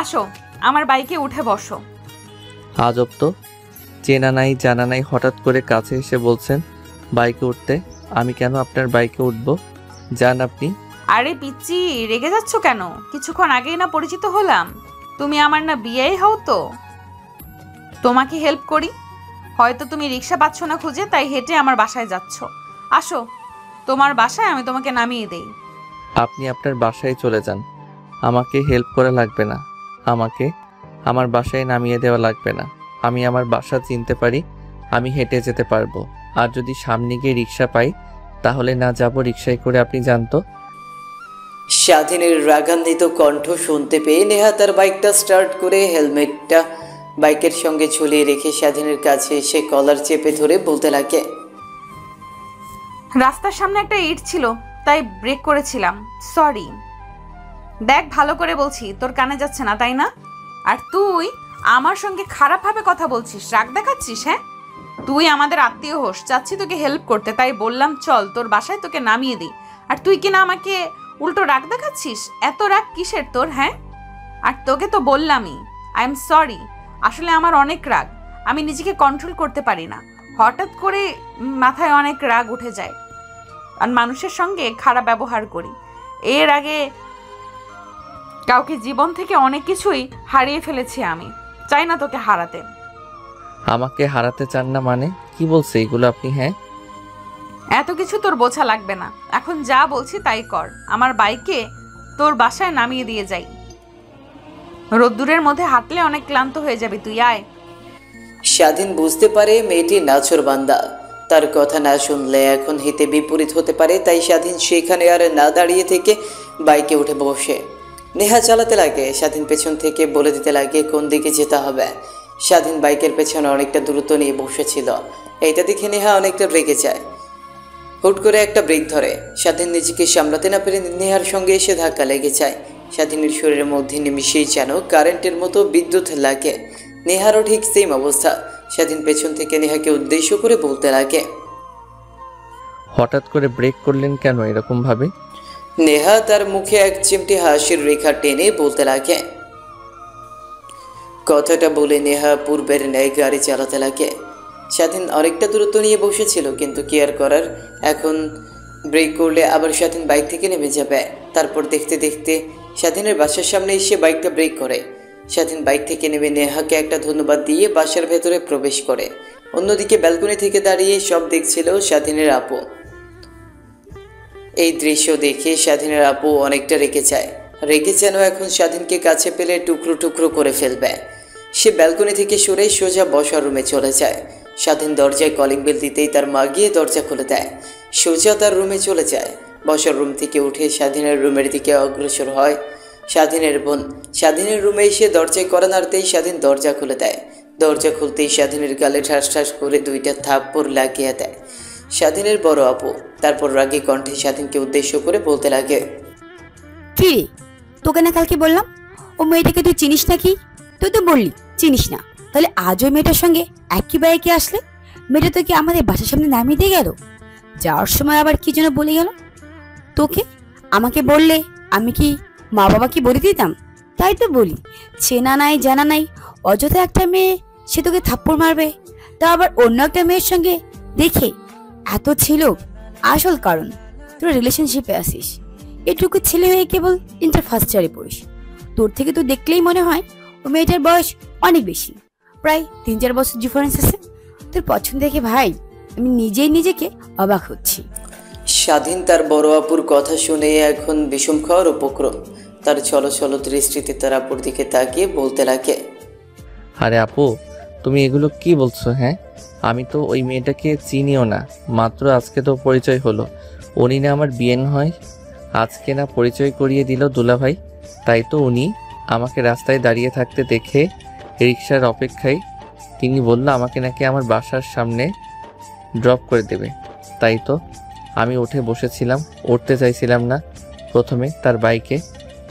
আসো, আমার বাইকে উঠে বসো। আজব তো, চেনা নাই জানা নাই হঠাৎ করে কাছে এসে বলছেন বাইকে উঠতে। আমি কেন আপনার বাইকে উঠবো? যান আপনি, আরে পিচ্চি, রেগে যাচ্ছ কেন? কিছুক্ষণ আগেই না পরিচিত হলাম। তুমি আমার না বিয়েই হও তো। তোমাকে হেল্প করি। হয়তো তুমি রিক্সা পাচ্ছ না খুঁজে, তাই হেঁটে আমার বাসায় যাচ্ছ। আসো, তোমার বাসায় আমি তোমাকে নামিয়ে দেই। আপনি আপনার বাসায় চলে যান, আমাকে হেল্প করা লাগবে না। আমাকে আমার বাসায় নামিয়ে দেওয়া লাগবে না। আমি আমার বাসা চিনতে পারি, আমি হেঁটে যেতে পারবো। আর যদি সামনে গিয়ে রিক্সা পাই তাহলে না যাব রিক্সায় করে, আপনি জানতো। স্বাধীনের রাগান্বিত কণ্ঠ শুনতে পেয়ে নেহা তার বাইকটা স্টার্ট করে হেলমেটটা বাইকের সঙ্গে ঝুলিয়ে রেখে স্বাধীনের কাছে এসে কলার চেপে ধরে বলতে লাগে, রাস্তার সামনে একটা ইট ছিল, তাই ব্রেক করেছিলাম, সরি। দেখ, ভালো করে বলছি, তোর কানে যাচ্ছে না তাই না? আর তুই আমার সঙ্গে খারাপভাবে কথা বলছিস, রাগ দেখাচ্ছিস। হ্যাঁ, তুই আমাদের আত্মীয় হোস, চাচ্ছি তোকে হেল্প করতে, তাই বললাম চল তোর বাসায় তোকে নামিয়ে দিই। আর তুই কিনা আমাকে উল্টো রাগ দেখাচ্ছিস। এত রাগ কিসের তোর? হ্যাঁ, আর তোকে তো বললামই আই এম সরি। আসলে আমার অনেক রাগ, আমি নিজেকে কন্ট্রোল করতে পারি না। হঠাৎ করে মাথায় অনেক রাগ উঠে যায় আর মানুষের সঙ্গে খারাপ ব্যবহার করি। এর আগে কাউকে জীবন থেকে অনেক কিছুই হারিয়ে ফেলেছি, আমি চাই না তোকে হারাতে। আমাকে হারাতে চান না মানে? কি বলছে এগুলো আপনি? হ্যাঁ, এত কিছু তোর বোঝা লাগবে না, এখন যা বলছি তাই কর। আমার বাইকে তোর বাসায় নামিয়ে দিয়ে যাই। রোদ্দুরের মধ্যে হাঁটলে অনেক ক্লান্ত হয়ে যাবি, তুই আয়। স্বাধীন বুঝতে পারে মেয়েটি নাছোড়বান্দা, তার কথা না শুনলে এখন হিতে বিপরীত হতে পারে, তাই স্বাধীন সেখানে আর না দাঁড়িয়ে থেকে বাইকে উঠে বসে নেহা চালাতে লাগে। স্বাধীন পেছন থেকে বলে দিতে লাগে কোন দিকে যেতে হবে। স্বাধীন বাইকের পেছনে অনেকটা দূরত্ব নিয়ে বসেছিল, এইটা দেখে নেহা অনেকটা রেগে যায়। হুট করে একটা ব্রেক ধরে, স্বাধীন নিজেকে সামলাতে না পেরে নেহার সঙ্গে এসে ধাক্কা লেগে যায়। স্বাধীনের শরীরের মধ্যে নিমিশেই যেন কারেন্টের মতো বিদ্যুৎ লাগে। নেহারও ঠিক সেম অবস্থা। স্বাধীন পেছন থেকে নেহাকে উদ্দেশ্য করে বলতে লাগে, হঠাৎ করে ব্রেক করলেন কেন এরকম ভাবে? নেহা তার মুখে এক চিমটি হাসির রেখা টেনে বলতে লাগে। কথাটা বলে নেহা পূর্বের ন্যায় গাড়ি চালাতে লাগে। স্বাধীন অনেকটা দূরত্ব নিয়ে বসেছিল, কিন্তু কি আর করার, এখন ব্রেক করলে আবার স্বাধীন বাইক থেকে নেমে যাবে। তারপর দেখতে দেখতে স্বাধীনের বাসার সামনে এসে বাইকটা ব্রেক করে। স্বাধীন বাইক থেকে নেমে নেহাকে একটা ধন্যবাদ দিয়ে বাসার ভেতরে প্রবেশ করে। অন্যদিকে ব্যালকনি থেকে দাঁড়িয়ে সব দেখছিল স্বাধীনের আপু। এই দৃশ্য দেখে স্বাধীনের আপু অনেকটা রেগে যায়, রেগে যেন এখন স্বাধীনকে কাছে পেলে টুকরো টুকরো করে ফেলবে। সে ব্যালকনি থেকে সরে সোজা বসার রুমে চলে যায়। স্বাধীন দরজায় কলিং বেল দিতেই তার মা গিয়ে দরজা খুলে দেয়। সোজা তার রুমে চলে যায়। বসার রুম থেকে উঠে স্বাধীনের রুমের দিকে অগ্রসর হয় স্বাধীনের বোন। স্বাধীনের রুমে এসে দরজায় কড়া নাড়তেই স্বাধীন দরজা খুলে দেয়। দরজা খুলতেই স্বাধীনের গালে ঠাস ঠাস করে দুইটা থাপ্পড় লাগিয়ে দেয় স্বাধীনের বড় আপু। তারপর রাগী কণ্ঠে স্বাধীনকে উদ্দেশ্য করে বলতে লাগে, কি রে, তোকে না কালকে বললাম ও মেয়েটাকে তুই চিনিস নাকি? তুই তো বললি চিনিস না, তাহলে আজ ওই মেয়েটার সঙ্গে একই বাইকে আসলে? মেয়েটা তোকে আমাদের বাসার সামনে নামিয়ে দিয়ে গেল, যাওয়ার সময় আবার কি যেন বলে গেল তোকে। আমাকে বললে আমি কি মা বাবা কি বলে দিতাম? তাই তো বলি, চেনা নাই জানা নাই অযথা একটা মেয়ে সে তোকে থাপ্পড় মারবে, তা আবার অন্য একটা মেয়ের সঙ্গে দেখে। এত ছিল আসল কারণ তোর রিলেশনশিপে আসিস। এটুকু ছেলে হয়ে কেবল ইন্টার ফার্স্ট ইয়ারে পড়িস। তোর থেকে তো দেখলেই মনে হয় ও মেয়েটার বয়স অনেক বেশি, প্রায় 3-4 বছর ডিফারেন্স আছে। তোর পছন্দ দেখে ভাই আমি নিজেই নিজেকে অবাক হচ্ছি। স্বাধীন তার বড় আপুর কথা শুনে এখন বিষম খাওয়ার উপক্রম। তার ছলো ছলো দৃষ্টিতে তার আপুর দিকে তাকিয়ে বলতে লাগে, আরে আপু, তুমি এগুলো কি বলছো? হ্যাঁ, আমি তো ওই মেয়েটাকে চিনিও না, মাত্র আজকে তো পরিচয় হলো। উনি না আমার বিয়ে হয়, আজকে না পরিচয় করিয়ে দিল দুলাভাই। তাই তো উনি আমাকে রাস্তায় দাঁড়িয়ে থাকতে দেখে রিক্সার অপেক্ষায় তিনি বলল আমাকে নাকি আমার বাসার সামনে ড্রপ করে দেবে। তাই তো আমি উঠে বসেছিলাম, উঠতে চাইছিলাম না প্রথমে তার বাইকে,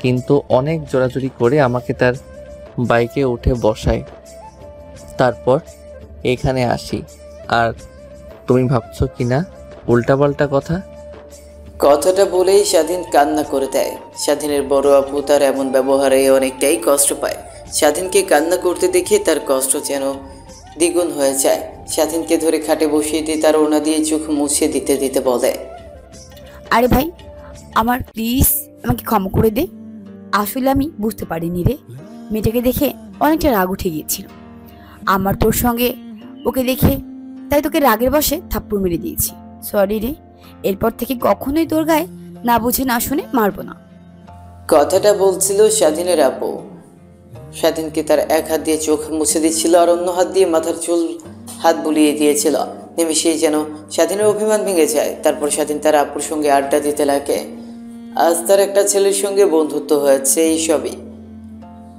কিন্তু অনেক জোরাজুরি করে আমাকে তার বাইকে উঠে বসায়। তারপর এখানে আসি। আর তুমি ভাবছো কি না উল্টাপাল্টা কথা? কথাটা বলেই স্বাধীন কান্না করে দেয়। স্বাধীনের বড় আপু তার এমন ব্যবহারে অনেকটাই কষ্ট পায়। স্বাধীনকে কান্না করতে দেখে তার কষ্ট যেন দ্বিগুণ হয়ে যায়। স্বাধীনকে ধরে খাটে বসিয়ে দিয়ে তার ওনা দিয়ে চোখ মুছে দিতে দিতে বলে, আরে ভাই আমার প্লিজ আমাকে ক্ষমা করে দে। আসলে আমি বুঝতে পারিনি রে, মেয়েটাকে দেখে অনেকটা রাগ উঠে গিয়েছিল আমার তোর সঙ্গে, ওকে দেখে তাই তোকে রাগের বশে থাপ্পড় মেরে দিয়েছি। সরি রে, এরপর থেকে কখনোই তোর গায়ে না বুঝে না শুনে মারবো না। কথাটা বলছিল স্বাধীনের আপু। স্বাধীনকে তার এক হাত দিয়ে চোখ মুছে দিচ্ছিল আর অন্য হাত দিয়ে মাথার চুল হাত বুলিয়ে দিয়েছিল। নিমিষেই যেন স্বাধীনের অভিমান ভেঙে যায়। তারপর স্বাধীন তার আপুর সঙ্গে আড্ডা দিতে লাগে। আজ তার একটা ছেলের সঙ্গে বন্ধুত্ব হয়েছে, এইসবই।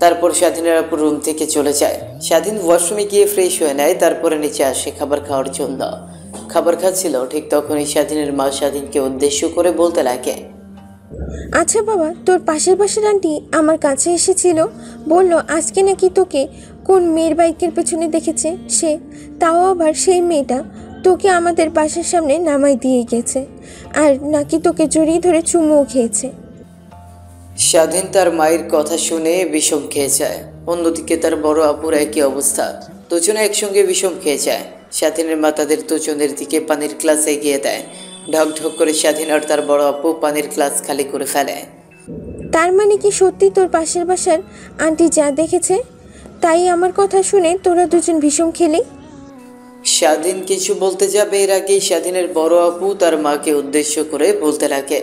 তারপর স্বাধীনের আপুর রুম থেকে চলে যায়। স্বাধীন ওয়াশরুমে গিয়ে ফ্রেশ হয়ে নেয়, তারপরে নিচে আসে খাবার খাওয়ার জন্য। খাবার খাচ্ছিল, ঠিক তখনই স্বাধীনের মা স্বাধীনকে উদ্দেশ্য করে বলতে লাগে, আচ্ছা বাবা, তোর পাশের আন্টি আমার কাছে এসেছিল, বলল আজকে নাকি তোকে কোন মেয়ের বাইকের পেছনে দেখেছে সে, তাও আবার সেই মেয়েটা তোকে আমাদের বাসার সামনে নামাই দিয়ে গেছে, আর নাকি তোকে জড়িয়ে ধরে চুমুও খেয়েছে। স্বাধীন তার মায়ের কথা শুনে বিষম খেয়ে যায়। অন্যদিকে তার বড় আপুর একই অবস্থা, দুজনে একসঙ্গে বিষম খেয়ে যায়। স্বাধীনের মা তাদের দুজনের দিকে পানির গ্লাস এগিয়ে দেয়। ঢক ঢক করে স্বাধীন আর তার বড় আপু পানির গ্লাস খালি করে ফেলে। তার মানে কি সত্যি তোর পাশের বাসার আন্টি যা দেখেছে তাই আমার কথা শুনে তোরা দুজন বিষম খেলি? স্বাধীন কিছু বলতে যাবে, এর আগেই স্বাধীনের বড় আপু তার মাকে উদ্দেশ্য করে বলতে লাগে,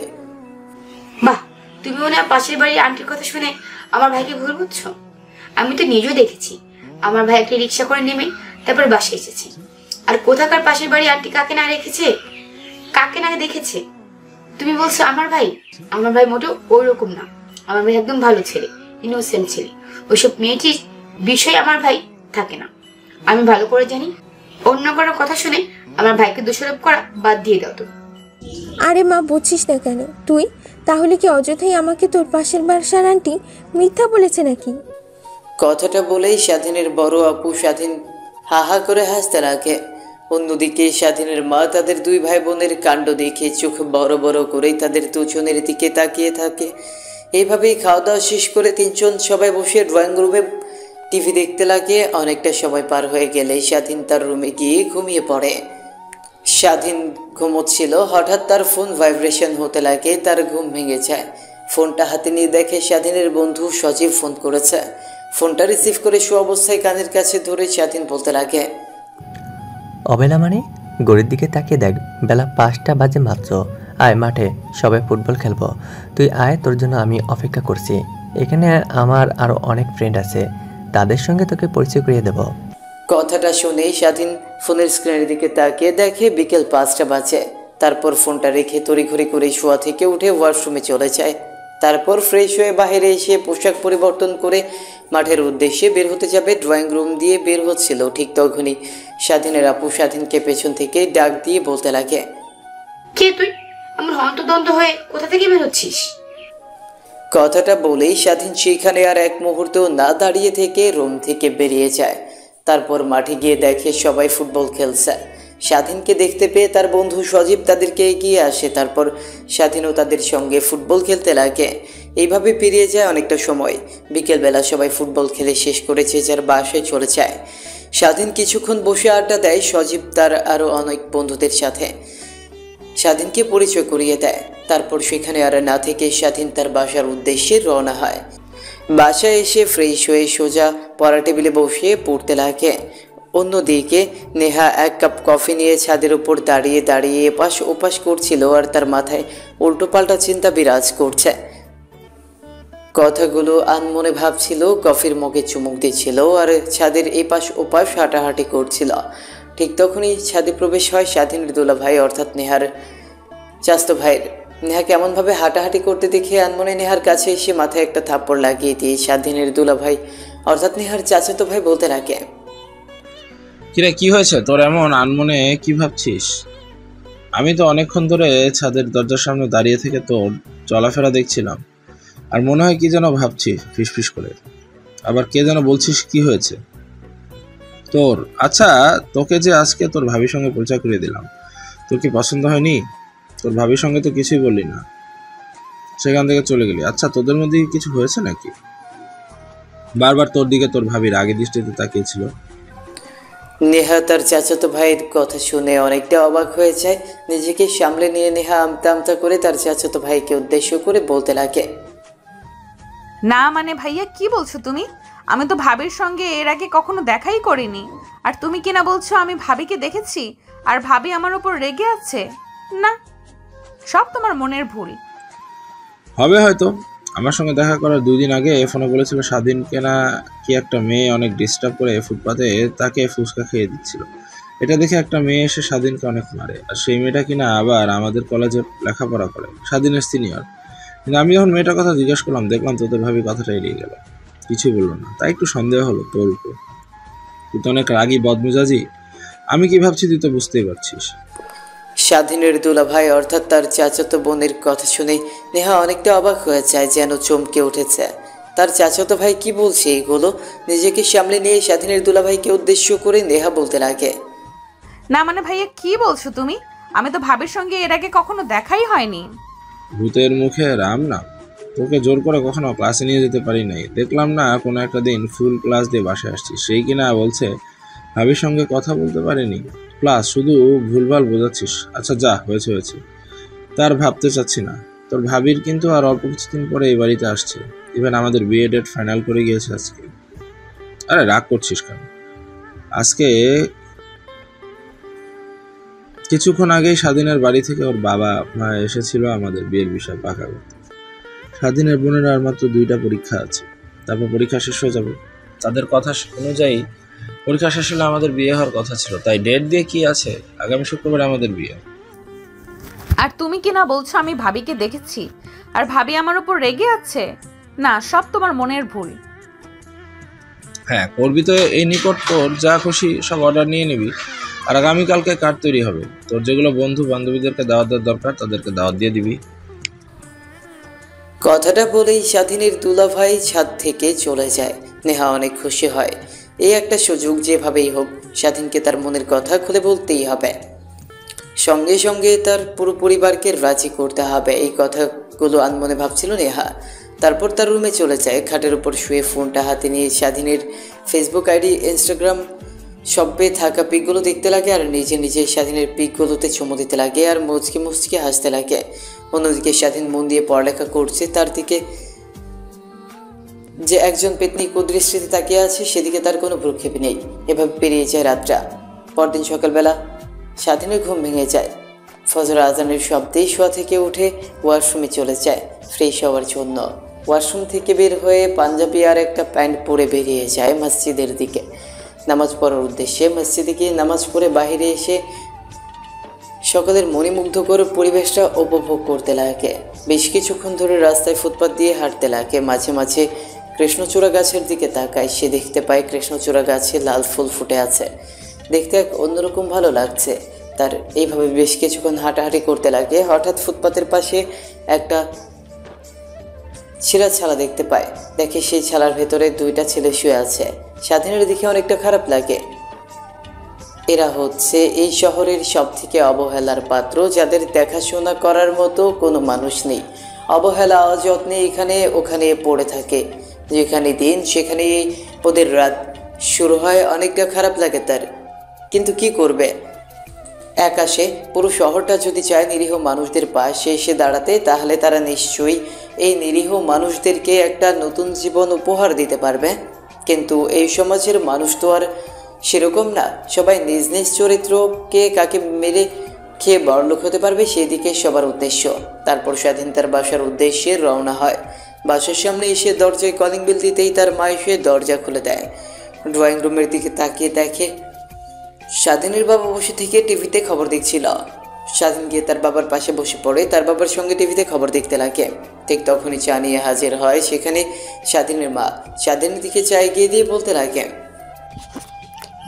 বাহ, তুমি মনে হয় পাশের বাড়ির আন্টির কথা শুনে আমার ভাইকে ভুল বুঝছো। আমি তো নিজেও দেখেছি আমার ভাই একটা রিক্সা করে নেমে তারপর বাসায় এসেছে। আর কোথাকার পাশের বাড়ি আন্টি কাকে না রেখেছে, কাকে না দেখেছে। তুমি বলছো আমার ভাই মোটেও ওই রকম না। আমার ভাই একদম ভালো ছেলে, ইনোসেন্ট ছেলে। ওইসব মেয়েটির বিষয় আমার ভাই থাকে না। আমি ভালো করে জানি। অন্য কারো কথা শুনে আমার ভাইকে দোষারোপ করা বাদ দিয়ে দাও তো। আরে মা, বুঝছিস না কেন তুই? তাহলে কি অযথাই আমাকে তোর পাশের বাসার আন্টি মিথ্যা বলেছে নাকি? কথাটা বলেই স্বাধীনের বড় আপু স্বাধীন হা হা করে হাসতে লাগে। অন্যদিকে স্বাধীনের মা তাদের দুই ভাই বোনের কাণ্ড দেখে চোখ বড় বড় করেই তাদের দুজনের দিকে তাকিয়ে থাকে। এইভাবেই খাওয়া দাওয়া শেষ করে তিনজন সবাই বসে ড্রয়িং রুমে টিভি দেখতে লাগে। অনেকটা সময় পার হয়ে গেলে স্বাধীন তার রুমে গিয়ে ঘুমিয়ে পড়ে। স্বাধীন ঘুমোচ্ছিল, হঠাৎ তার ফোন ভাইব্রেশন হতে লাগে। তার ঘুম ভেঙে যায়। ফোনটা হাতে নিয়ে দেখে স্বাধীনের বন্ধু সজীব ফোন করেছে। ফোনটা রিসিভ করে শো অবস্থায় কানের কাছে ধরে স্বাধীন বলতে লাগে, অবেলা মানে? গড়ির দিকে তাকিয়ে দেখ, বেলা 5টা বাজে মাত্র। আয় মাঠে, সবাই ফুটবল খেলবো। তুই আয়, তোর জন্য আমি অপেক্ষা করছি। এখানে আমার আরও অনেক ফ্রেন্ড আছে, তাদের সঙ্গে তোকে পরিচয় করিয়ে দেব। কথাটা শুনে স্বাধীন ফোনের স্ক্রিনের দিকে তাকিয়ে দেখে বিকেল 5টা বাজে। তারপর ফোনটা রেখে তড়িঘড়ি করে শোয়া থেকে উঠে ওয়াশরুমে চলে যায়। তারপর ফ্রেশ হয়ে বাইরে এসে পোশাক পরিবর্তন করে মাঠের উদ্দেশ্যে বের হতে যাবে। ড্রয়িং রুম দিয়ে বের হচ্ছিল, ঠিক তখনই স্বাধীনের আপু স্বাধীনকে পেছন থেকে ডাক দিয়ে বলতে লাগে, কে তুই? আমার হন্তদন্ত হয়ে কোথা থেকে বের হচ্ছিস? কথাটা বলেই স্বাধীন সেখানে আর এক মুহূর্ত না দাঁড়িয়ে থেকে রুম থেকে বেরিয়ে যায়। তারপর মাঠে গিয়ে দেখে সবাই ফুটবল খেলছে। স্বাধীনকে দেখতে পেয়ে তার বন্ধু সজীব তাদেরকে এগিয়ে আসে। তারপর স্বাধীনও তাদের সঙ্গে ফুটবল খেলতে লাগে। এইভাবে পেরিয়ে যায় অনেকটা সময়। বিকেলবেলা সবাই ফুটবল খেলে শেষ করে যে যার বাসায় চলে যায়। স্বাধীন কিছুক্ষণ বসে আড্ডা দেয় সজীব তার আরও অনেক বন্ধুদের সাথে। স্বাধীনকে পরিচয় করিয়ে দেয়। তারপর সেখানে আর না থেকে স্বাধীন তার বাসার উদ্দেশ্যে রওনা হয়। বাসায় এসে ফ্রেশ হয়ে সোজা পড়া টেবিলে বসে পড়তে লাগে। অন্যদিকে নেহা এক কাপ কফি নিয়ে ছাদের উপর দাঁড়িয়ে দাঁড়িয়ে এপাশ ওপাশ করছিল আর তার মাথায় উল্টোপাল্টা চিন্তা বিরাজ করছে। কথাগুলো আনমনে ভাবছিল, কফির মগে চুমুক দিচ্ছিল আর ছাদের এপাশ ওপাশ হাঁটাহাঁটি করছিল। ঠিক তখনই ছাদে প্রবেশ হয় স্বাধীনের দুলাভাই অর্থাৎ নেহার চাস্তো ভাইয়ের। নেহাকে এমনভাবে হাঁটাহাঁটি করতে দেখে আনমনে নেহার কাছে এসে মাথায় একটা থাপ্পড় লাগিয়ে দিয়ে স্বাধীনের দুলাভাই অর্থাৎ নেহার চাচাতো ভাই বলতে লাগে, কিরে, কি হয়েছে তোর? এমন আনমনে কি ভাবছিস? আমি তো অনেকক্ষণ ধরে ছাদের দরজার সামনে দাঁড়িয়ে থেকে তোর চলাফেরা দেখছিলাম, আর মনে হয় কি যেন ভাবছি ফিসফিস করে। আবার কে যেন বলছিস, কি হয়েছে তোর? আচ্ছা, তোকে যে আজকে তোর ভাবির সঙ্গে পরিচয় করিয়ে দিলাম, তোর কি পছন্দ হয়নি? তোর ভাবির সঙ্গে তো কিছুই বললি না, সেখান থেকে চলে গেলি। আচ্ছা, তোদের মধ্যে কিছু হয়েছে নাকি? বারবার তোর দিকে তোর ভাবির আগে দৃষ্টিতে তাকিয়েছিল। নেহা তার চাচাতো ভাইয়ের কথা শুনে অনেকটা অবাক হয়ে যায়। নিজেকে সামলে নিয়ে নেহা আমতা আমতা করে তার চাচাতো ভাইকে উদ্দেশ্য করে বলতে লাগে, না মানে ভাইয়া কি বলছো তুমি? আমি তো ভাবির সঙ্গে এর আগে কখনো দেখাই করিনি, আর তুমি কিনা বলছো আমি ভাবিকে দেখেছি আর ভাবি আমার উপর রেগে আছে। না, সব তোমার মনের ভুল। হবে হয়তো। আমার সঙ্গে দেখা করার 2 দিন আগে ফোনে বলেছিল স্বাধীনকে না কি একটা মেয়ে অনেক ডিস্টার্ব করে ফুটপাতে তাকে ফুচকা খেয়ে দিচ্ছিল। এটা দেখে একটা মেয়ে এসে স্বাধীনকে অনেক মারে, আর সেই মেয়েটা কিনা আবার আমাদের কলেজে লেখাপড়া করে, স্বাধীনের সিনিয়র। কিন্তু আমি যখন মেয়েটার কথা জিজ্ঞেস করলাম, দেখলাম তোদের ভাবি কথাটা এড়িয়ে গেল, কিছুই বললো না। তাই একটু সন্দেহ হলো তোর উপর। তুই তো অনেক রাগী বদমেজাজি। আমি কি ভাবছি তুই তো বুঝতেই পারছিস। স্বাধীনের দুলাভাই অর্থাৎ তার চাচাতো বোনের কথা শুনে নেহা অনেকটা অবাক হয়ে যায়, যেন চমকে উঠেছে। তার চাচাতো ভাই কি বলছে এগুলো? নিজেকে সামলে নিয়ে স্বাধীনের দুলাভাইকে উদ্দেশ্য করে নেহা বলতে লাগে, না মানে ভাইয়া কি বলছো তুমি? আমি তো ভাবির সঙ্গে এর আগে কখনো দেখাই হয়নি। ভূতের মুখে রাম না। তোকে জোর করে কখনো ক্লাসে নিয়ে যেতে পারি নাই। দেখলাম না কোনো একটা দিন ফুল ক্লাস দিয়ে বাসায় আসছিস, সেই কিনা বলছে ভাবির সঙ্গে কথা বলতে পারিনি, প্লাস শুধু ভুলভাল বোঝাচ্ছিস। আচ্ছা যা হয়েছে হয়েছে, তার ভাবতে চাচ্ছি না। তোর ভাবির কিন্তু আর অল্প কিছুদিন পরে এই বাড়িতে আসছে। ইভেন আমাদের বিয়ে ডেট ফাইনাল করে গিয়েছে আজকে। আরে রাগ করছিস কেন? আজকে কিছুক্ষণ আগেই স্বাধীনের বাড়ি থেকে ওর বাবা মা এসেছিল আমাদের বিয়ের বিষয় পাকা করতে। স্বাধীনের বোনের আর মাত্র 2টা পরীক্ষা আছে, তারপর পরীক্ষা শেষ হয়ে যাবে। তাদের কথা অনুযায়ী পরীক্ষা শেষ হলে আমাদের বিয়ে হওয়ার কথা ছিল, তাই ডেট দিয়ে কি আছে, আগামী শুক্রবারে আমাদের বিয়ে। আর তুমি কিনা বলছো আমি ভাবিকে দেখেছি আর ভাবি আমার উপর রেগে আছে। না, সব তোমার মনের ভুল। হ্যাঁ করবি তো, এই নিকট তোর যা খুশি সব অর্ডার নিয়ে নিবি, আর আগামীকালকে কার্ড তৈরি হবে। তোর যেগুলো বন্ধু বান্ধবীদেরকে দাওয়াত দেওয়ার দরকার তাদেরকে দাওয়াত দিয়ে দিবি। কথাটা বলেই স্বাধীনের দুলাভাই ছাদ থেকে চলে যায়। নেহা অনেক খুশি হয়। এই একটা সুযোগ, যেভাবেই হোক স্বাধীনকে তার মনের কথা খুলে বলতেই হবে। সঙ্গে সঙ্গে তার পুরো পরিবারকে রাজি করতে হবে, এই কথাগুলো আনমনে ভাবছিল নেহা। তারপর তার রুমে চলে যায়। খাটের উপর শুয়ে ফোনটা হাতে নিয়ে স্বাধীনের ফেসবুক আইডি, ইনস্টাগ্রাম সবে থাকা পিকগুলো দেখতে লাগে, আর নিজে নিজে স্বাধীনের পিকগুলোতে চুমু দিতে লাগে আর মুচকি মুচকি হাসতে লাগে। অন্যদিকে স্বাধীন মন দিয়ে পড়ালেখা করছে, তার দিকে যে একজন পেতনি কুদৃষ্টিতে তাকিয়ে আছে সেদিকে তার কোনো ভ্রুক্ষেপ নেই। এভাবে পেরিয়ে যায় রাতটা। পরদিন সকালবেলা স্বাধীনের ঘুম ভেঙে যায়। ফজর আজানের শব্দেই শোয়া থেকে উঠে ওয়াশরুমে চলে যায় ফ্রেশ হওয়ার জন্য। ওয়াশরুম থেকে বের হয়ে পাঞ্জাবি আর একটা প্যান্ট পরে বেরিয়ে যায় মসজিদের দিকে নামাজ পড়ার উদ্দেশ্যে। মসজিদে গিয়ে নামাজ পড়ে বাইরে এসে সকালের মণিমুগ্ধকর পরিবেশটা উপভোগ করতে লাগে। বেশ কিছুক্ষণ ধরে রাস্তায় ফুটপাত দিয়ে হাঁটতে লাগে। মাঝে মাঝে কৃষ্ণচূড়া গাছের দিকে তাকায়। সে দেখতে পায় কৃষ্ণচূড়া গাছে লাল ফুল ফুটে আছে। দেখতে এক অন্যরকম ভালো লাগছে তার। এইভাবে বেশ কিছুক্ষণ হাঁটাহাঁটি করতে লাগে। হঠাৎ ফুটপাতের পাশে একটা ছেঁড়া ছালা দেখতে পায়। দেখে সেই ছালার ভেতরে 2টা ছেলে শুয়ে আছে। স্বাধীনের দিকে অনেকটা খারাপ লাগে। এরা হচ্ছে এই শহরের সবথেকে অবহেলার পাত্র, যাদের দেখাশোনা করার মতো কোনো মানুষ নেই। অবহেলা অযত্নে এখানে ওখানে পড়ে থাকে। যেখানে দিন সেখানেই ওদের রাত শুরু হয়। অনেকটা খারাপ লাগে তার, কিন্তু কি করবে। আকাশে পুরো শহরটা যদি চায় নিরীহ মানুষদের পাশে এসে দাঁড়াতে, তাহলে তারা নিশ্চয়ই এই নিরীহ মানুষদেরকে একটা নতুন জীবন উপহার দিতে পারবে। কিন্তু এই সমাজের মানুষ তো আর সেরকম না। সবাই নিজ নিজ চরিত্রকে কাকে মেরে খেয়ে বড়লোক হতে পারবে সেই দিকে সবার উদ্দেশ্য। তারপর স্বাধীন তার বাসার উদ্দেশ্যে রওনা হয়। বাসার সামনে এসে দরজায় কলিং বেল দিতেই তার মা এসে দরজা খুলে দেয়। ড্রয়িং রুমের দিকে তাকিয়ে দেখে স্বাধীনের বাবা বসে থেকে টিভিতে খবর দেখছিল। স্বাধীন গিয়ে তার বাবার পাশে বসে পড়ে, তার বাবার সঙ্গে টিভিতে খবর দেখতে লাগে। ঠিক তখনই চা নিয়ে হাজির হয় সেখানে স্বাধীনের মা। স্বাধীনের দিকে চা এগিয়ে দিয়ে বলতে লাগে,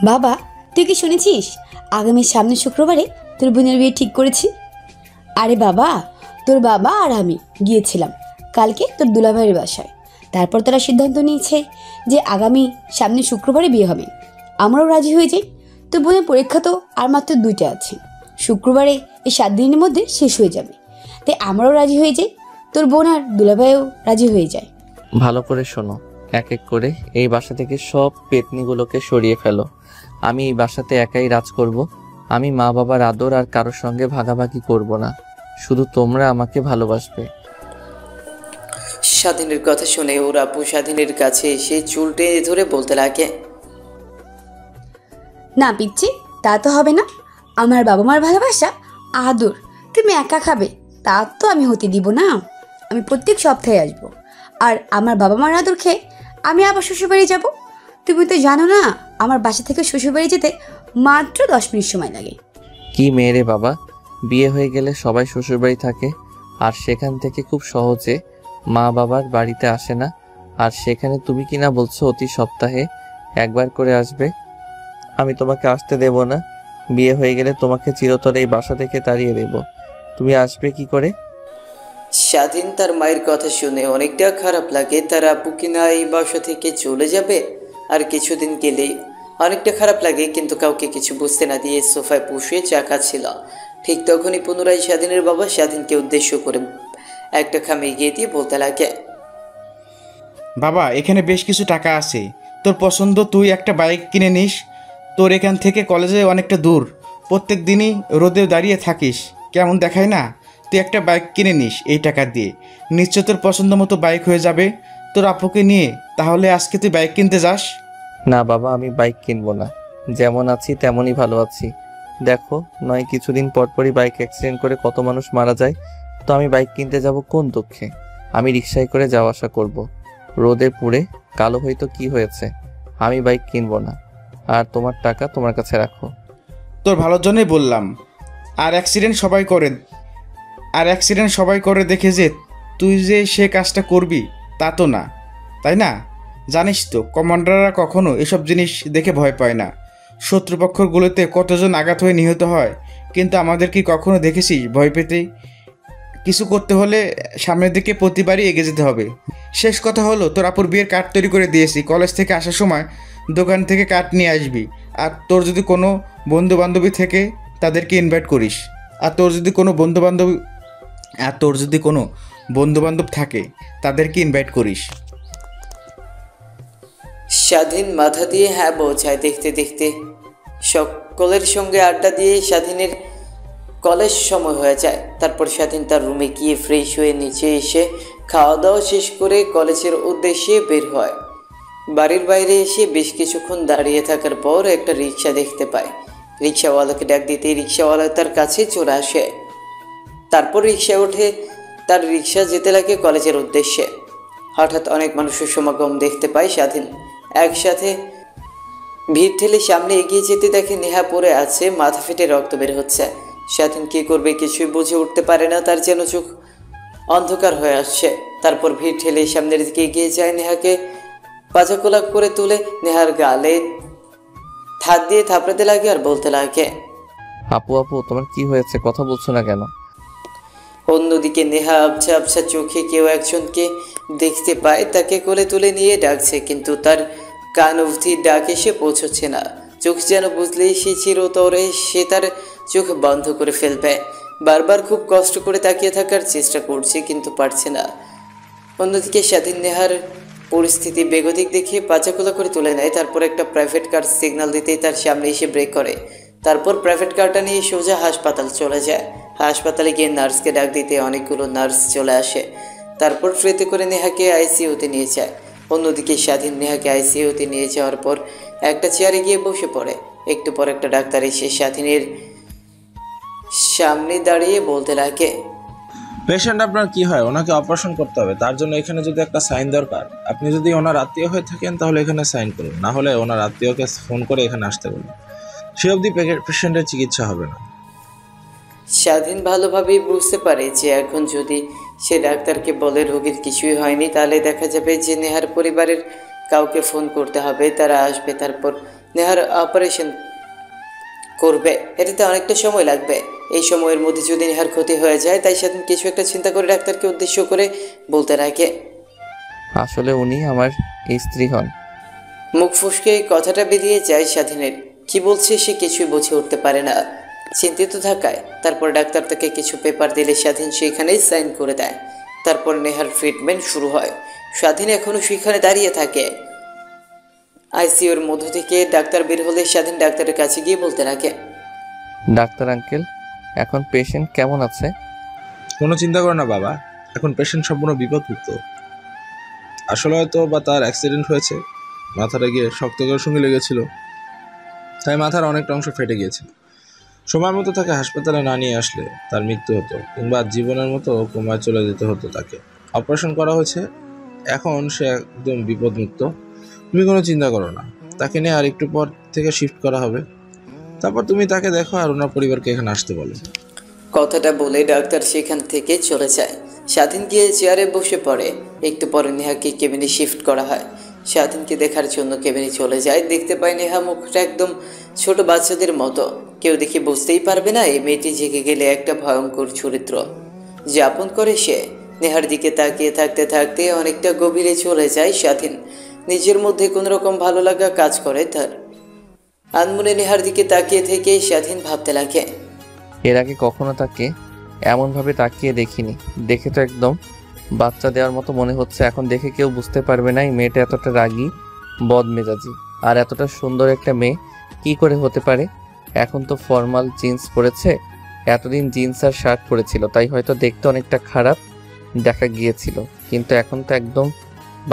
বাবা তুই কি শুনেছিস আগামী সামনের শুক্রবারে তোর বোনের বিয়ে ঠিক করেছি? আরে বাবা, তোর বাবা আর আমি গিয়েছিলাম কালকে তোর দুলাভাইয়ের বাসায়। তারপর তারা সিদ্ধান্ত নিয়েছে যে আগামী সামনের শুক্রবারে বিয়ে হবে। আমরাও রাজি হয়ে যাই। তোর বোনের পরীক্ষা তো আর মাত্র 2টা আছে, শুক্রবারে এই 7 দিনের মধ্যে শেষ হয়ে যাবে। তাই আমরাও রাজি হয়ে যাই, তোর বোন আর দুলাভাইও রাজি হয়ে যায়। ভালো করে শোনো, এক এক করে এই বাসা থেকে সব পেতনিগুলোকে সরিয়ে ফেলো। আমি এই বাসাতে একাই রাজ করব। আমি মা বাবার আদর আর কারোর সঙ্গে ভাগাভাগি করব না, শুধু তোমরা আমাকে ভালোবাসবে। স্বাধীনের কথা শুনে ওর আপু স্বাধীনের কাছে এসে চুল টেনে ধরে বলতে লাগে, না পিচ্ছি, তা তো হবে না। আমার বাবা মার ভালোবাসা, আদর তুমি একা খাবে তা তো আমি হতে দিব না। আমি প্রত্যেক সপ্তাহে আসবো, আর আমার বাবা মার আদর খেয়ে আমি আবার শ্বশুরবাড়ি যাব। তুমি তো জানো না, আমার বাসা থেকে শ্বশুরবাড়ি যেতে মাত্র 10 মিনিট সময় লাগে। কি মেয়েরে বাবা, বিয়ে হয়ে গেলে সবাই শ্বশুরবাড়ি থাকে, আর সেখান থেকে খুব সহজে মা বাবার বাড়িতে আসে না। আর সেখানে তুমি কিনা বলছো অতি সপ্তাহে একবার করে আসবে। আমি তোমাকে আসতে দেব না। বিয়ে হয়ে গেলে তোমাকে চিরতরে এই বাসা থেকে তাড়িয়ে দেব। তুমি আসবে কি করে? স্বাধীন তার মায়ের কথা শুনে অনেকটা খারাপ লাগে। তার আপু কিনা এই বাসা থেকে চলে যাবে, আর কিছুদিন গেলেই অনেকটা খারাপ লাগে, কিন্তু কাউকে কিছু বুঝতে না দিয়ে সোফায় বসে চা খাচ্ছিল। ঠিক তখনই পুনরায় স্বাধীনের বাবা স্বাধীনকে উদ্দেশ্য করে একটা খামে এগিয়ে দিয়ে বলতে লাগে, বাবা, এখানে বেশ কিছু টাকা আছে, তোর পছন্দ তুই একটা বাইক কিনে নিস। তোর এখান থেকে কলেজে অনেকটা দূর, প্রত্যেক দিনই রোদে দাঁড়িয়ে থাকিস, কেমন দেখায় না? তুই একটা বাইক কিনে নিস এই টাকা দিয়ে, নিশ্চয় তোর পছন্দ মতো বাইক হয়ে যাবে তোর আপুকে নিয়ে। তাহলে আজকে তুই বাইক কিনতে যাস? না বাবা, আমি বাইক কিনবো না। যেমন আছি তেমনই ভালো আছি। দেখো, নয় কিছুদিন পরপরই বাইক অ্যাক্সিডেন্ট করে কত মানুষ মারা যায়, তো আমি বাইক কিনতে যাব কোন দুঃখে? আমি রিক্সায় করে যাওয়া আসা করব। রোদে পুড়ে কালো হয়তো কি হয়েছে, আমি বাইক কিনবো না। আর তোমার টাকা তোমার কাছে রাখো। তোর ভালোর জন্যই বললাম। আর অ্যাক্সিডেন্ট সবাই করে দেখে যে তুই যে সে কাজটা করবি তা তো না, তাই না? জানিস তো কমান্ডাররা কখনো এসব জিনিস দেখে ভয় পায় না। শত্রুপক্ষর গুলোতে কতজন আঘাত হয়ে নিহত হয়, কিন্তু আমাদের কি কখনো দেখেছিস ভয় পেতে? কিছু করতে হলে সামনের দিকে প্রতিবারই এগিয়ে যেতে হবে। শেষ কথা হলো, তোর আপুর বিয়ের কার্ড তৈরি করে দিয়েছি, কলেজ থেকে আসার সময় দোকান থেকে কার্ড নিয়ে আসবি। আর তোর যদি কোনো বন্ধু বান্ধবী থেকে তাদেরকে ইনভাইট করিস। আর তোর যদি কোনো বন্ধু বান্ধব থাকে তাদেরকে ইনভাইট করিস। স্বাধীন মাথা দিয়ে হ্যাঁ বোঝায়। দেখতে দেখতে সকলের সঙ্গে আড্ডা দিয়ে স্বাধীনের কলেজ সময় হয়ে যায়। তারপর স্বাধীন তার রুমে গিয়ে ফ্রেশ হয়ে নিচে এসে খাওয়া দাওয়া শেষ করে কলেজের উদ্দেশ্যে বের হয়। বাড়ির বাইরে এসে বেশ কিছুক্ষণ দাঁড়িয়ে থাকার পর একটা রিক্সা দেখতে পায়। রিক্সাওয়ালাকে ডাক দিতেই রিক্সাওয়ালা তার কাছে চলে আসে। তারপর রিক্সায় উঠে তার রিক্সা যেতে লাগে কলেজের উদ্দেশ্যে। হঠাৎ অনেক মানুষের সমাগম দেখতে পায় স্বাধীন। একসাথে ভিড় ঠেলে সামনে এগিয়ে যেতে দেখে নেহা পড়ে আছে, মাথা ফেটে রক্ত বের হচ্ছে। স্বাধীন কী করবে কিছুই বুঝে উঠতে পারে না, তার যেন চোখ অন্ধকার হয়ে আসছে। তারপর ভিড় ঠেলে সামনের দিকে এগিয়ে যায়, নেহাকে পাজাকোলা করে তুলে নেহার গালে হাত দিয়ে থাপড়াতে লাগে আর বলতে লাগে, আপু আপু, তোমার কি হয়েছে? কথা বলছো না কেন? অন্যদিকে নেহা আবছা আবছা চোখে কেউ একজনকে দেখতে পায়, তাকে কোলে তুলে নিয়ে ডাকছে, কিন্তু তার কান অবধি ডাক এসে পৌঁছচ্ছে না। চোখ যেন বুঝলেই সে চিরতরে সে তার চোখ বন্ধ করে ফেলবে। বারবার খুব কষ্ট করে তাকিয়ে থাকার চেষ্টা করছে, কিন্তু পারছে না। অন্যদিকে স্বাধীন নেহার পরিস্থিতি বেগতিক দেখে পাচাখোলা করে তুলে নেয়। তারপর একটা প্রাইভেট কার সিগন্যাল দিতেই তার সামনে এসে ব্রেক করে। তারপর প্রাইভেট কারটা নিয়ে সোজা হাসপাতাল চলে যায়। হাসপাতালে গিয়ে নার্সকে ডাক দিতে অনেকগুলো নার্স চলে আসে। তারপর ট্রেতে করে নেহাকে আইসিইউতে নিয়ে যায়। অন্যদিকে স্বাধীন নেহাকে আইসিইউতে নিয়ে যাওয়ার পর একটা চেয়ারে গিয়ে বসে পড়ে। একটু পর একটা ডাক্তার এসে স্বাধীনের সামনে দাঁড়িয়ে বলতে লাগে, পেশেন্ট আপনার কি হয়? ওনাকে অপারেশন করতে হবে, তার জন্য এখানে যদি একটা সাইন দরকার। আপনি যদি ওনার আত্মীয় হয়ে থাকেন তাহলে এখানে সাইন করুন, না হলে ওনার আত্মীয়কে ফোন করে এখানে আসতে বলুন। সে অবধি পেশেন্টের চিকিৎসা হবে না। স্বাধীন ভালোভাবেই বুঝতে পারে যে এখন যদি সে ডাক্তারকে বলে রোগীর কিছুই হয়নি, তাহলে দেখা যাবে যে নেহার পরিবারের কাউকে ফোন করতে হবে, তারা আসবে, তারপর নেহার অপারেশন করবে। এটাতে অনেকটা সময় লাগবে। এই সময়ের মধ্যে যদি নেহার ক্ষতি হয়ে যায়, তাই স্বাধীন কিছু একটা চিন্তা করে ডাক্তারকে উদ্দেশ্য করে বলতে থাকে, আসলে উনি আমার স্ত্রী হন। মুখ ফুসকে কথাটা বেরিয়ে যায় স্বাধীনের। কি বলছে সে কিছুই বুঝে উঠতে পারে না, চিন্তিত থাকায়। তারপর ডাক্তার তাকে কিছু পেপার দিলে স্বাধীন সেখানেই সাইন করে দেয়। তারপর নেহার ট্রিটমেন্ট শুরু হয়। স্বাধীন এখনও সেখানে দাঁড়িয়ে থাকে। আইসিইউর মধ্য থেকে ডাক্তার বের হলে স্বাধীন ডাক্তারের কাছে গিয়ে বলতে লাগে, ডাক্তার আঙ্কেল, এখন পেশেন্ট কেমন আছে? কোনো চিন্তা করো না বাবা, এখন পেশেন্ট সম্পূর্ণ বিপদমুক্ত। আসলে হয়তো বা তার অ্যাক্সিডেন্ট হয়েছে, মাথাটা গিয়ে শক্ত করে সঙ্গে লেগেছিল, তাই মাথার অনেকটা অংশ ফেটে গিয়েছিল। সময় মতো তাকে হাসপাতালে না নিয়ে আসলে তার মৃত্যু হতো, কিংবা জীবনের মতো কোমায় চলে যেতে হতো তাকে। অপারেশন করা হয়েছে, এখন সে একদম বিপদমুক্ত। তুমি কোনো চিন্তা করো না, তাকে নিয়ে আর একটু পর থেকে শিফট করা হবে। তারপর তুমি তাকে দেখো আর ওনার পরিবারকে এখানে আসতে বলো। কথাটা বলে ডাক্তার সেখান থেকে চলে যায়। স্বাধীন গিয়ে চেয়ারে বসে পড়ে। একটু পরে নেহাকে কেবিনে শিফট করা হয়। স্বাধীনকে দেখার জন্য কেবিনে চলে যায়। দেখতে পায় নেহা মুখটা একদম ছোট বাচ্চাদের মতো। কেউ দেখে বুঝতেই পারবে না এই মেয়েটি জেগে গেলে একটা ভয়ঙ্কর চরিত্র যাপন করে সে। নেহার দিকে তাকিয়ে থাকতে থাকতে অনেকটা গভীরে চলে যায় স্বাধীন। নিজের মধ্যে কোনো রকম ভালো লাগা কাজ করে তার। আনমনে নেহার দিকে তাকিয়ে থেকে স্বাধীন ভাবতে লাগে, এর আগে কখনো তাকে এমনভাবে তাকিয়ে দেখিনি। দেখে তো একদম বাচ্চা দেওয়ার মতো মনে হচ্ছে। এখন দেখে কেউ বুঝতে পারবে না এই মেয়েটা এতটা রাগী, বদমেজাজি আর এতটা সুন্দর একটা মেয়ে কি করে হতে পারে। এখন তো ফর্মাল জিন্স পরেছে, এতদিন জিন্স আর শার্ট পরেছিল, তাই হয়তো দেখতে অনেকটা খারাপ দেখা গিয়েছিল, কিন্তু এখন তো একদম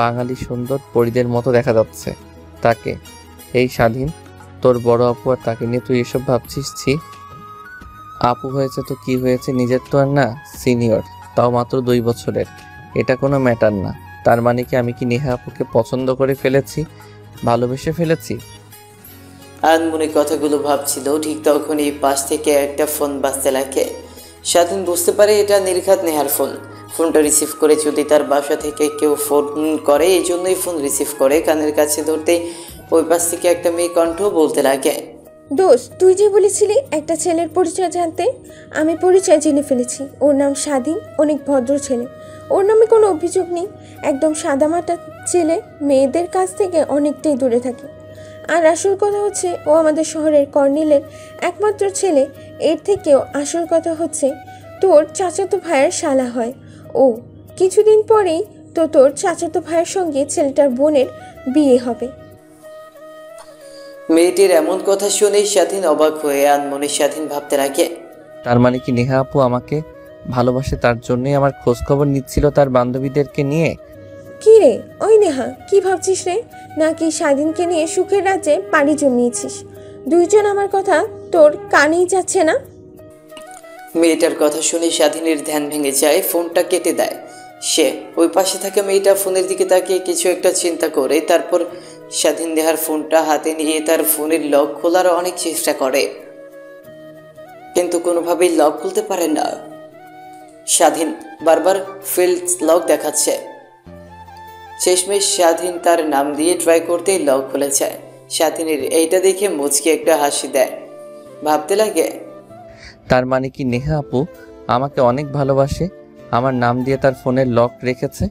বাঙালি সুন্দর পরীদের মতো দেখা যাচ্ছে তাকে। এই স্বাধীন, তোর বড় আপু আর তাকে নিয়ে তুই এসব ভাবছিস? ছি, আপু হয়েছে তো কি হয়েছে, নিজের তো আর না, সিনিয়র, তাও মাত্র 2 বছরের। এটা কোনো ম্যাটার না। তার মানে কি আমি কি নেহা আপুকে পছন্দ করে ফেলেছি, ভালোবেসে ফেলেছি? আনমনে কথাগুলো ভাবছিল, ঠিক তখনই পাশ থেকে একটা ফোন বাজতে লাগে। স্বাধীন বুঝতে পারে এটা নির্ঘাত নেহার ফোন। ফোনটা রিসিভ করে যদি তার বাসা থেকে কেউ ফোন করে, এই জন্যই ফোন রিসিভ করে। কানের কাছে ধরতেই ওই পাশ থেকে একটা মেয়ে কণ্ঠ বলতে লাগে, দোস্ত, তুই যে বলেছিলি একটা ছেলের পরিচয় জানতে, আমি পরিচয় জেনে ফেলেছি। ওর নাম স্বাধীন, অনেক ভদ্র ছেলে। ওর নামে কোনো অভিযোগ নেই, একদম সাদামাটা ছেলে, মেয়েদের কাছ থেকে অনেকটাই দূরে থাকে। আর আসল কথা হচ্ছে ও আমাদের শহরের কর্নেলের একমাত্র ছেলে। এর থেকেও আসল কথা হচ্ছে তোর চাচাতো ভাইয়ের শালা হয় ও। কিছুদিন পরেই তো তোর চাচাতো ভাইয়ের সঙ্গে ছেলেটার বোনের বিয়ে হবে। মেয়েটির এমন কথা শুনেই স্বাধীন অবাক হয়ে আনমনে স্বাধীন ভাবতে লাগে, তার মানে কি নেহা আপু আমাকে ভালোবাসে, তার জন্যই আমার খোঁজ খবর নিচ্ছিল তার বান্ধবীদেরকে নিয়ে? কি রে ওই নেহা, কি ভাবছিস রে? নাকি স্বাধীনকে নিয়ে সুখের রাজ্যে পাড়ি জমিয়েছিস? দুইজন আমার কথা তোর কানেই যাচ্ছে না? মেয়েটার কথা শুনে স্বাধীনের ধ্যান ভেঙে যায়, ফোনটা কেটে দেয় সে। ওই পাশে থাকা মেয়েটা ফোনের দিকে তাকিয়ে কিছু একটা চিন্তা করে তারপর স্বাধীন নেহার ফোনটা হাতে নিয়ে তার ফোনের লক খোলার অনেক চেষ্টা করে, কিন্তু কোনোভাবেই লক খুলতে পারে না। স্বাধীন বারবার ফেল্ড লক দেখাচ্ছে। শেষমেশ স্বাধীন তার নাম দিয়ে ট্রাই করতেই লক খুলে যায়। স্বাধীনের এইটা দেখে মুচকি একটা হাসি দেয়, ভাবতে লাগে, তার মানে কি নেহা আপু আমাকে অনেক ভালোবাসে, আমার নাম দিয়ে তার ফোনের লক রেখেছে?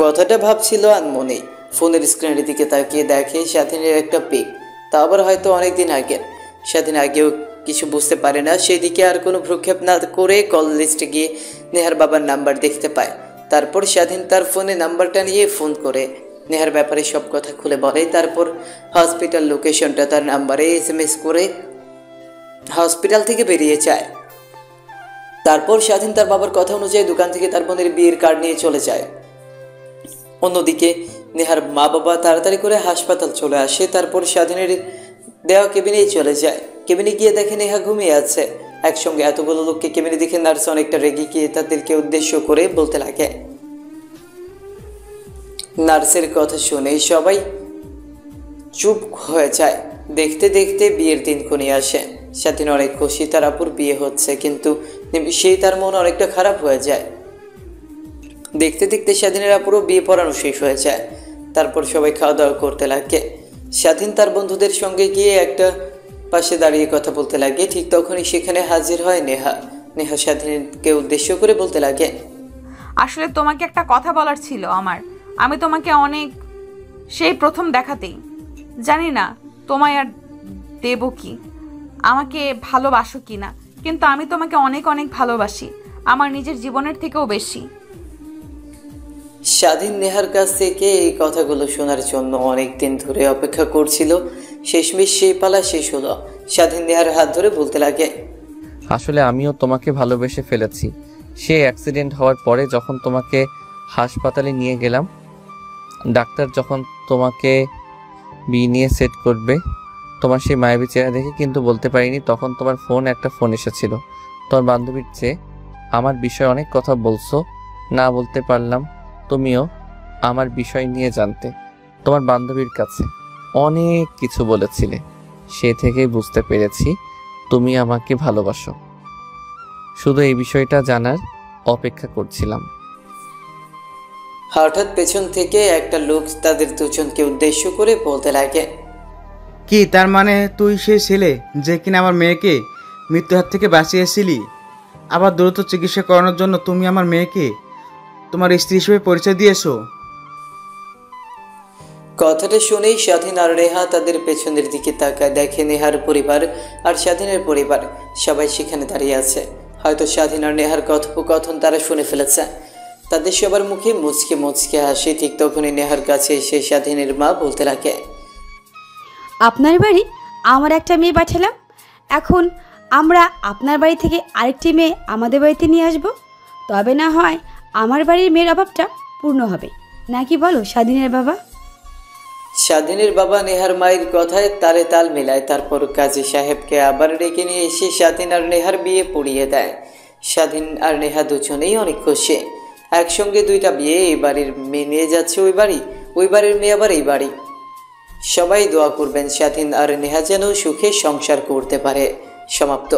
কথাটা ভাবছিল আনমনে। ফোনের স্ক্রিনের দিকে তাকিয়ে দেখে স্বাধীনের একটা পিক, তা আবার হয়তো অনেকদিন আগের। স্বাধীন আগেও কিছু বুঝতে পারে না, সেদিকে আর কোনো ভ্রুক্ষেপ না করে কল লিস্টে গিয়ে নেহার বাবার নাম্বার দেখতে পায়। তারপর স্বাধীন তার ফোনে নাম্বারটা নিয়ে ফোন করে নেহার ব্যাপারে সব কথা খুলে বলে। তারপর হসপিটাল লোকেশনটা তার নাম্বারে SMS করে হসপিটাল থেকে বেরিয়ে যায়। তারপর স্বাধীন তার বাবার কথা অনুযায়ী দোকান থেকে তার বোনের বিয়ের কার্ড নিয়ে চলে যায়। অন্যদিকে নেহার মা বাবা তাড়াতাড়ি করে হাসপাতাল চলে আসে। তারপর স্বাধীনের দেওয়া কেবিনেই চলে যায়। কেবিনে গিয়ে দেখে নেহা ঘুমিয়ে আছে। একসঙ্গে এতগুলো লোককে কেবিনে দেখে নার্স অনেকটা রেগে গিয়ে তাদেরকে উদ্দেশ্য করে বলতে লাগে। নার্সের কথা শুনে সবাই চুপ হয়ে যায়। দেখতে দেখতে বিয়ের দিন ঘনিয়ে আসে। স্বাধীন অনেক খুশি তার আপুর বিয়ে হচ্ছে, কিন্তু সেই তার মন অনেকটা খারাপ হয়ে যায়। দেখতে দেখতে স্বাধীনের আপুরও বিয়ে পড়ানো শেষ হয়ে যায়। তারপর সবাই খাওয়া দাওয়া করতে লাগে। স্বাধীন তার বন্ধুদের সঙ্গে গিয়ে একটা পাশে দাঁড়িয়ে কথা বলতে লাগে। ঠিক তখনই সেখানে হাজির হয় নেহা। নেহা স্বাধীনকে উদ্দেশ্য করে বলতে লাগে, আসলে তোমাকে একটা কথা বলার ছিল আমার। আমি তোমাকে অনেক, সেই প্রথম দেখাতেই, জানি না তোমায় আর দেব কি, আমাকে ভালোবাসো কি না, কিন্তু আমি তোমাকে অনেক অনেক ভালোবাসি, আমার নিজের জীবনের থেকেও বেশি। স্বাধীন নেহার কাছ থেকে এই কথাগুলো শোনার জন্য অনেক দিন ধরে অপেক্ষা করছিল। শেষমেশ সেই পালা শেষ হলো। স্বাধীন নেহার হাত ধরে বলতে লাগে, আসলে আমিও তোমাকে ভালোবেসে ফেলেছি। সে অ্যাক্সিডেন্ট হওয়ার পরে যখন তোমাকে হাসপাতালে নিয়ে গেলাম, ডাক্তার যখন তোমাকে বিয়ে নিয়ে সেট করবে, তোমার সেই মায়াবী চেহারা দেখে কিন্তু বলতে পারিনি তখন তোমার একটা ফোন এসেছিল। তোমার বান্ধবীর চেয়ে আমার বিষয়ে অনেক কথা বলছো, না বলতে পারলাম। তুমিও আমার বিষয় নিয়ে জানতে তোমার বান্ধবীর কাছে অনেক কিছু বলেছিলে। সে থেকেই বুঝতে পেরেছি তুমি আমাকে ভালোবাসো। শুধু এই বিষয়টা জানার অপেক্ষা করছিলাম। হঠাৎ পেছন থেকে একটা লোক তাদের দুজনকে উদ্দেশ্য করে বলতে লাগে, কি তার মানে তুই সেই ছেলে যে কিনা আমার মেয়েকে মৃত্যুর হাত থেকে বাঁচিয়েছিলি? আবার দ্রুত চিকিৎসা করানোর জন্য তুমি আমার মেয়েকে তোমার স্ত্রী হিসেবে পরিচয় দিয়েছো? কথাটা শুনেই স্বাধীন আর নেহা তাদের পেছনের দিকে তাকায়। দেখে নেহার পরিবার আর স্বাধীনের পরিবার সবাই সেখানে দাঁড়িয়ে আছে। হয়তো স্বাধীন আর নেহার কথোপকথন তারা শুনে ফেলেছে। তাদের সবার মুখে মুচকে মুচকে হাসি। ঠিক তখনই নেহার কাছে এসে স্বাধীনের মা বলতে লাগে, আপনার বাড়ি আমার একটা মেয়ে পাঠালাম, এখন আমরা আপনার বাড়ি থেকে আরেকটি মেয়ে আমাদের বাড়িতে নিয়ে আসব, তবে না হয় আমার বাড়ির মেয়ের অভাবটা পূর্ণ হবে, নাকি বলো স্বাধীনের বাবা? স্বাধীনের বাবা নেহার মায়ের কথায় তালে তাল মেলায়। তারপর কাজী সাহেবকে আবার ডেকে নিয়ে এসে স্বাধীন আর নেহার বিয়ে পড়িয়ে দেয়। স্বাধীন আর নেহা দুজনেই অনেক খুশি। একসঙ্গে দুইটা বিয়ে, এই বাড়ির মেয়ে নিয়ে যাচ্ছে ওই বাড়ি, ওই বাড়ির মেয়ে আবার এই বাড়ি। সবাই দোয়া করবেন স্বাধীন আর নেহা যেন সুখে সংসার করতে পারে। সমাপ্ত।